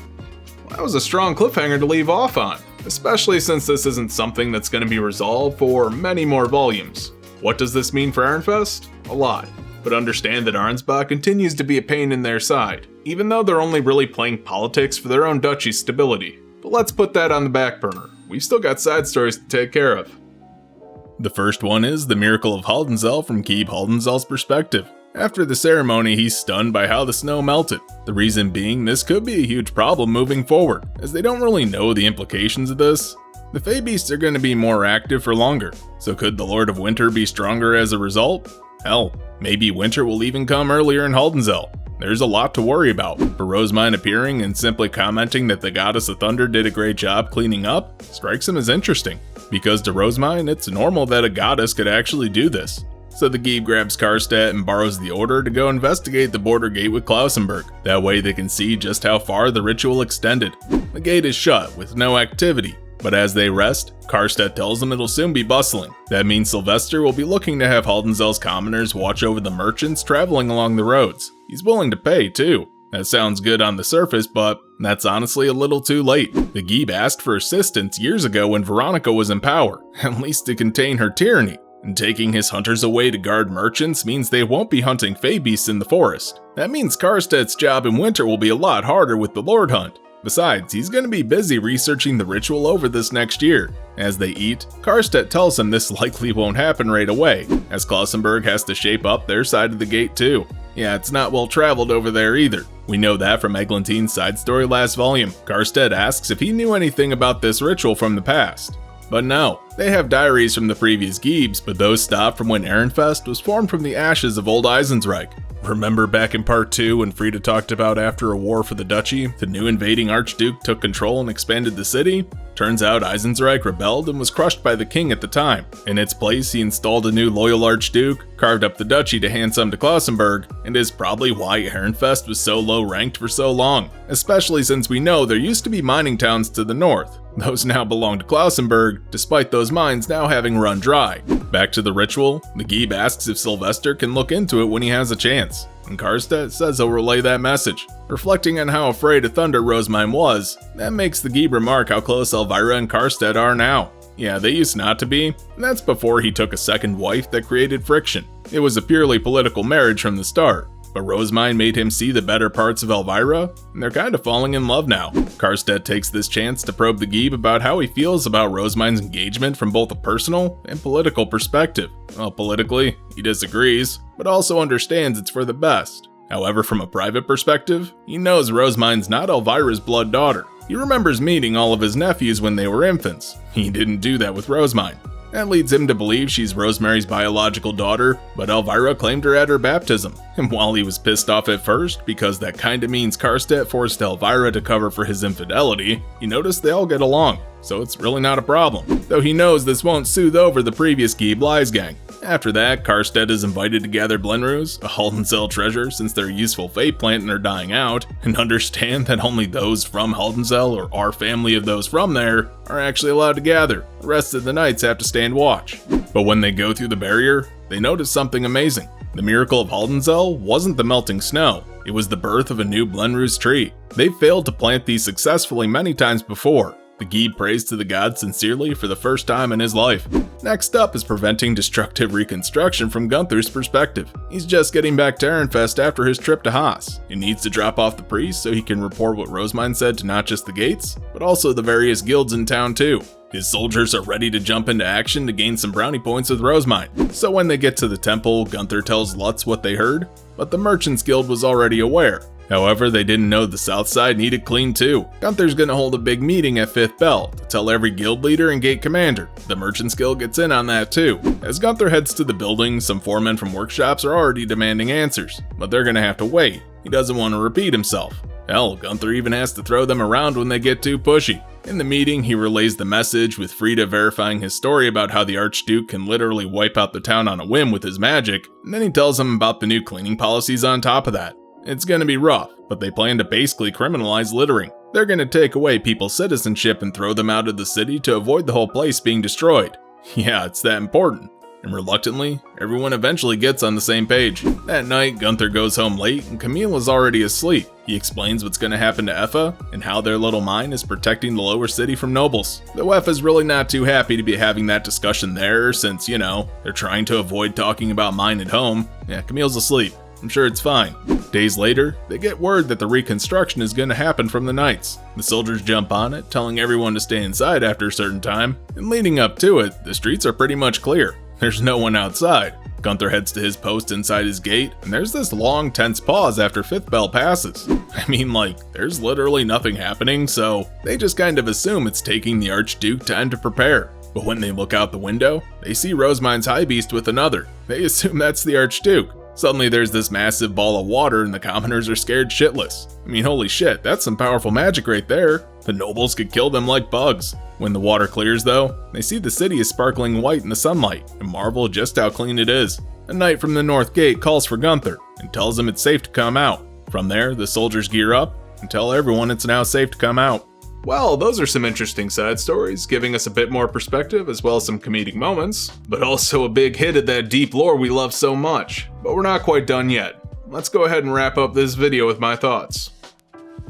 Speaker 1: That was a strong cliffhanger to leave off on, especially since this isn't something that's going to be resolved for many more volumes. What does this mean for Ehrenfest? A lot. But understand that Arnsbach continues to be a pain in their side, even though they're only really playing politics for their own duchy's stability. But let's put that on the back burner. We've still got side stories to take care of.
Speaker 2: The first one is the miracle of Haldensel from Keeb Haldensell's perspective. After the ceremony, he's stunned by how the snow melted. The reason being this could be a huge problem moving forward, as they don't really know the implications of this. The Fey Beasts are going to be more active for longer, so could the Lord of Winter be stronger as a result? Hell, maybe winter will even come earlier in Haldensel. There's a lot to worry about. For Rosamine appearing and simply commenting that the Goddess of Thunder did a great job cleaning up strikes him as interesting, because to Rosamine it's normal that a goddess could actually do this. So the Geeb grabs Karstedt and borrows the order to go investigate the border gate with Klausenberg. That way they can see just how far the ritual extended. The gate is shut with no activity, but as they rest, Karstedt tells them it'll soon be bustling. That means Sylvester will be looking to have Haldensel's commoners watch over the merchants traveling along the roads. He's willing to pay too. That sounds good on the surface, but that's honestly a little too late. The Geeb asked for assistance years ago when Veronica was in power, at least to contain her tyranny. And taking his hunters away to guard merchants means they won't be hunting Fey Beasts in the forest. That means Karstedt's job in winter will be a lot harder with the Lord Hunt. Besides, he's going to be busy researching the ritual over this next year. As they eat, Karstedt tells him this likely won't happen right away, as Klausenberg has to shape up their side of the gate too. Yeah, it's not well traveled over there either. We know that from Eglantine's side story last volume. Karstead asks if he knew anything about this ritual from the past. But no, they have diaries from the previous Giebs, but those stopped from when Ehrenfest was formed from the ashes of old Eisenreich. Remember back in part 2 when Frida talked about after a war for the duchy, the new invading Archduke took control and expanded the city? Turns out Eisenreich rebelled and was crushed by the king at the time. In its place, he installed a new loyal Archduke, carved up the duchy to hand some to Klausenberg, and is probably why Ehrenfest was so low ranked for so long, especially since we know there used to be mining towns to the north. Those now belong to Klausenberg, despite those mines now having run dry. Back to the ritual, the Gieb asks if Sylvester can look into it when he has a chance, and Karstedt says he'll relay that message. Reflecting on how afraid of thunder Rosemine was, that makes the Gieb remark how close Elvira and Karstedt are now. Yeah, they used not to be, and that's before he took a second wife that created friction. It was a purely political marriage from the start. But Rosemine made him see the better parts of Elvira, and they're kind of falling in love now. Karstedt takes this chance to probe the Gieb about how he feels about Rosemine's engagement from both a personal and political perspective. Well, politically, he disagrees, but also understands it's for the best. However, from a private perspective, he knows Rosemine's not Elvira's blood daughter. He remembers meeting all of his nephews when they were infants. He didn't do that with Rosemine. That leads him to believe she's Rosemary's biological daughter, but Elvira claimed her at her baptism. And while he was pissed off at first, because that kinda means Karstedt forced Elvira to cover for his infidelity, he noticed they all get along, so it's really not a problem. Though he knows this won't soothe over the previous Gieb Lies gang. After that, Karstedt is invited to gather Blenrose, a Haldensel treasure since they're a useful fate plant and are dying out, and understand that only those from Haldensel or our family of those from there are actually allowed to gather. The rest of the knights have to stand watch. But when they go through the barrier, they notice something amazing. The miracle of Haldensel wasn't the melting snow, it was the birth of a new Blenrose tree. They failed to plant these successfully many times before. The Gieb prays to the gods sincerely for the first time in his life. Next up is preventing destructive reconstruction from Gunther's perspective. He's just getting back to Ehrenfest after his trip to Haas. He needs to drop off the priest so he can report what Rosemine said to not just the gates, but also the various guilds in town too. His soldiers are ready to jump into action to gain some brownie points with Rosemine. So when they get to the temple, Gunther tells Lutz what they heard, but the Merchants Guild was already aware. However, they didn't know the south side needed clean too. Gunther's gonna hold a big meeting at 5th Bell to tell every guild leader and gate commander. The Merchants Guild gets in on that too. As Gunther heads to the building, some foremen from workshops are already demanding answers, but they're gonna have to wait. He doesn't want to repeat himself. Hell, Gunther even has to throw them around when they get too pushy. In the meeting, he relays the message, with Frida verifying his story about how the Archduke can literally wipe out the town on a whim with his magic, and then he tells him about the new cleaning policies on top of that. It's gonna be rough, but they plan to basically criminalize littering. They're gonna take away people's citizenship and throw them out of the city to avoid the whole place being destroyed. Yeah, it's that important. And reluctantly, everyone eventually gets on the same page. That night, Gunther goes home late and Camille is already asleep. He explains what's gonna happen to Effa and how their little mine is protecting the lower city from nobles. Though Effa's really not too happy to be having that discussion there since, you know, they're trying to avoid talking about mine at home. Yeah, Camille's asleep. I'm sure it's fine. Days later, they get word that the reconstruction is going to happen from the knights. The soldiers jump on it, telling everyone to stay inside after a certain time, and leading up to it, the streets are pretty much clear. There's no one outside. Gunther heads to his post inside his gate, and there's this long, tense pause after 5th Bell passes. I mean, like, there's literally nothing happening, so they just kind of assume it's taking the Archduke time to prepare. But when they look out the window, they see Rosemine's high beast with another. They assume that's the Archduke. Suddenly there's this massive ball of water and the commoners are scared shitless. I mean, holy shit, that's some powerful magic right there. The nobles could kill them like bugs. When the water clears though, they see the city is sparkling white in the sunlight and marvel just how clean it is. A knight from the north gate calls for Gunther and tells him it's safe to come out. From there, the soldiers gear up and tell everyone it's now safe to come out.
Speaker 1: Well, those are some interesting side stories, giving us a bit more perspective as well as some comedic moments, but also a big hit of that deep lore we love so much. But we're not quite done yet. Let's go ahead and wrap up this video with my thoughts.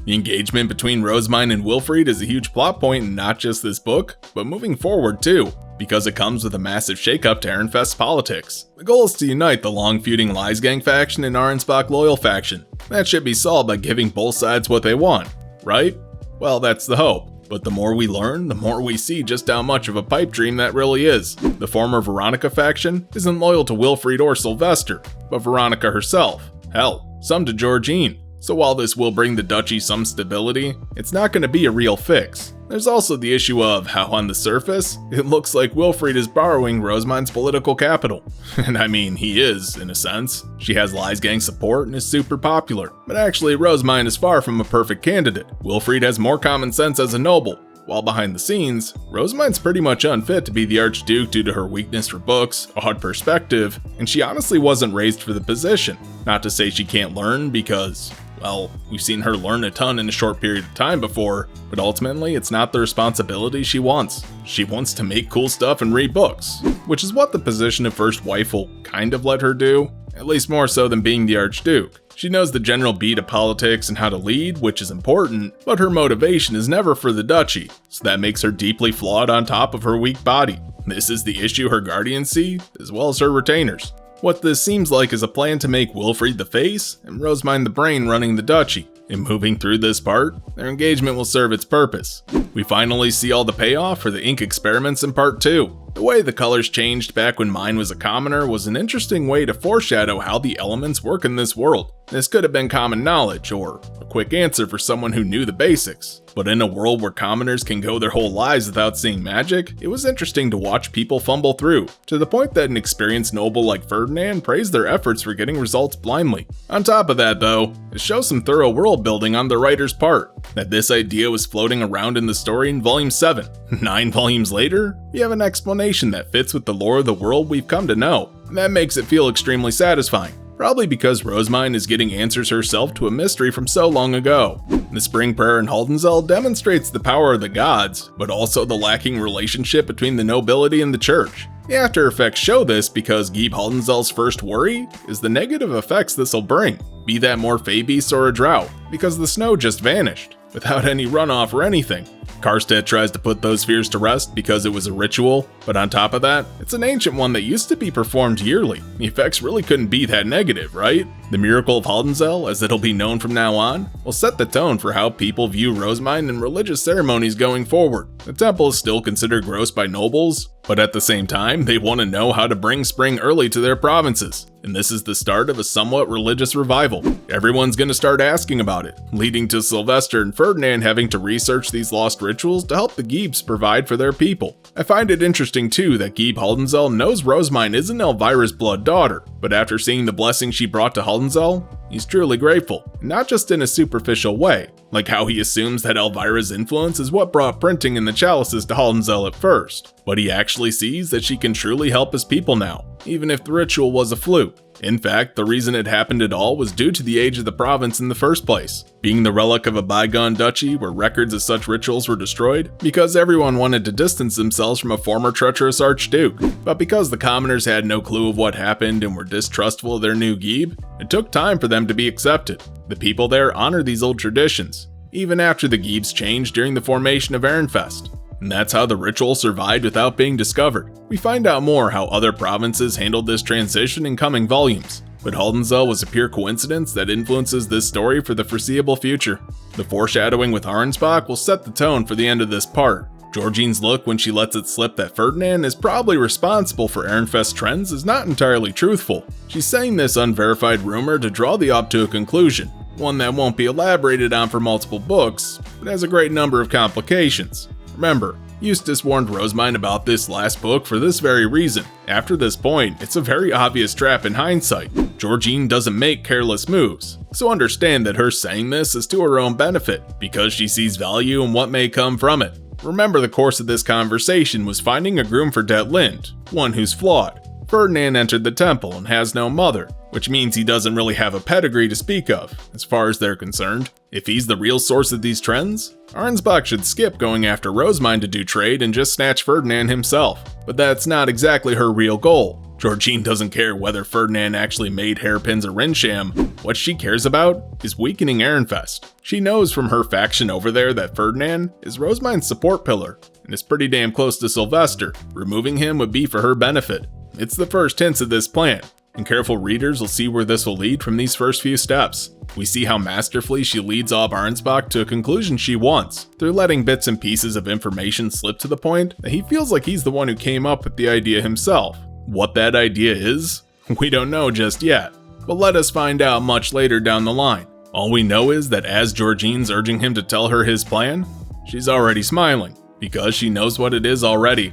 Speaker 2: The engagement between Rosemine and Wilfried is a huge plot point in not just this book, but moving forward too, because it comes with a massive shakeup to Ehrenfest's politics. The goal is to unite the long-feuding Lies Gang faction and Arensbach Loyal faction. That should be solved by giving both sides what they want, right? Well, that's the hope, but the more we learn, the more we see just how much of a pipe dream that really is. The former Veronica faction isn't loyal to Wilfried or Sylvester, but Veronica herself. Hell, some to Georgine. So while this will bring the duchy some stability, it's not going to be a real fix. There's also the issue of how on the surface, it looks like Wilfried is borrowing Rosamind's political capital. And I mean, he is, in a sense. She has Lies Gang support and is super popular. But actually, Rosamind is far from a perfect candidate. Wilfried has more common sense as a noble. While behind the scenes, Rosamind's pretty much unfit to be the Archduke due to her weakness for books, odd perspective, and she honestly wasn't raised for the position. Not to say she can't learn because, well, we've seen her learn a ton in a short period of time before, but ultimately it's not the responsibility she wants. She wants to make cool stuff and read books, which is what the position of first wife will kind of let her do, at least more so than being the Archduke. She knows the general beat of politics and how to lead, which is important, but her motivation is never for the duchy, so that makes her deeply flawed on top of her weak body. This is the issue her guardians see, as well as her retainers. What this seems like is a plan to make Wilfried the face and Rosamind the brain running the duchy. In moving through this part, their engagement will serve its purpose. We finally see all the payoff for the ink experiments in part 2. The way the colors changed back when mine was a commoner was an interesting way to foreshadow how the elements work in this world. This could have been common knowledge, or a quick answer for someone who knew the basics. But in a world where commoners can go their whole lives without seeing magic, it was interesting to watch people fumble through, to the point that an experienced noble like Ferdinand praised their efforts for getting results blindly. On top of that though, it shows some thorough world building on the writer's part, that this idea was floating around in the story in volume 7. 9 volumes later, we have an explanation that fits with the lore of the world we've come to know, and that makes it feel extremely satisfying. Probably because Rosamind is getting answers herself to a mystery from so long ago. The Spring Prayer in Haldensel demonstrates the power of the gods, but also the lacking relationship between the nobility and the church. The after effects show this because Geeb Haldensel's first worry is the negative effects this'll bring, be that more fey beasts or a drought, because the snow just vanished, without any runoff or anything. Karstedt tries to put those fears to rest because it was a ritual, but on top of that, it's an ancient one that used to be performed yearly. The effects really couldn't be that negative, right? The Miracle of Haldensel, as it'll be known from now on, will set the tone for how people view Rosamind and religious ceremonies going forward. The temple is still considered gross by nobles, but at the same time, they want to know how to bring spring early to their provinces. And this is the start of a somewhat religious revival. Everyone's gonna start asking about it, leading to Sylvester and Ferdinand having to research these lost rituals to help the Geebs provide for their people. I find it interesting too that Geeb Haldensel knows Rosamind isn't Elvira's blood daughter, but after seeing the blessing she brought to Haldensel, he's truly grateful, not just in a superficial way, like how he assumes that Elvira's influence is what brought printing in the chalices to Haldensel at first, but he actually sees that she can truly help his people now, even if the ritual was a fluke. In fact, the reason it happened at all was due to the age of the province in the first place, being the relic of a bygone duchy where records of such rituals were destroyed, because everyone wanted to distance themselves from a former treacherous archduke. But because the commoners had no clue of what happened and were distrustful of their new Geeb, it took time for them to be accepted. The people there honor these old traditions, even after the Geebs changed during the formation of Ehrenfest. And that's how the ritual survived without being discovered. We find out more how other provinces handled this transition in coming volumes, but Haldensel was a pure coincidence that influences this story for the foreseeable future. The foreshadowing with Arnsbach will set the tone for the end of this part. Georgine's look when she lets it slip that Ferdinand is probably responsible for Ehrenfest trends is not entirely truthful. She's saying this unverified rumor to draw the op to a conclusion, one that won't be elaborated on for multiple books, but has a great number of complications. Remember, Eustace warned Rosamind about this last book for this very reason. After this point, it's a very obvious trap in hindsight. Georgine doesn't make careless moves, so understand that her saying this is to her own benefit, because she sees value in what may come from it. Remember, the course of this conversation was finding a groom for Det Lind, one who's flawed. Ferdinand entered the temple and has no mother, which means he doesn't really have a pedigree to speak of, as far as they're concerned. If he's the real source of these trends, Arnsbach should skip going after Rosamind to do trade and just snatch Ferdinand himself. But that's not exactly her real goal. Georgine doesn't care whether Ferdinand actually made hairpins or Rinsham. What she cares about is weakening Ehrenfest. She knows from her faction over there that Ferdinand is Rosamind's support pillar, and is pretty damn close to Sylvester. Removing him would be for her benefit. It's the first hints of this plan, and careful readers will see where this will lead from these first few steps. We see how masterfully she leads Ob Arnsbach to a conclusion she wants, through letting bits and pieces of information slip to the point that he feels like he's the one who came up with the idea himself. What that idea is, we don't know just yet. But let us find out much later down the line. All we know is that as Georgine's urging him to tell her his plan, she's already smiling, because she knows what it is already.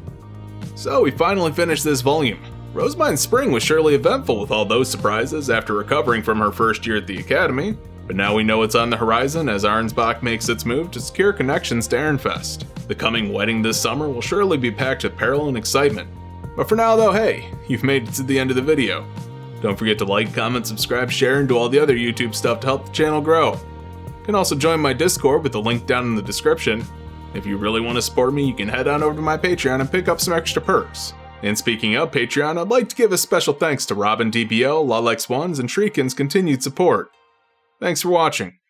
Speaker 1: So we finally finished this volume. Rosemine's spring was surely eventful with all those surprises after recovering from her first year at the academy, but now we know what's on the horizon as Arnsbach makes its move to secure connections to Ehrenfest. The coming wedding this summer will surely be packed with peril and excitement. But for now though, hey, you've made it to the end of the video. Don't forget to like, comment, subscribe, share, and do all the other YouTube stuff to help the channel grow. You can also join my Discord with the link down in the description. If you really want to support me, you can head on over to my Patreon and pick up some extra perks. And speaking of Patreon, I'd like to give a special thanks to Robin DPL, Lalex1s, and Shrikin's continued support. Thanks for watching.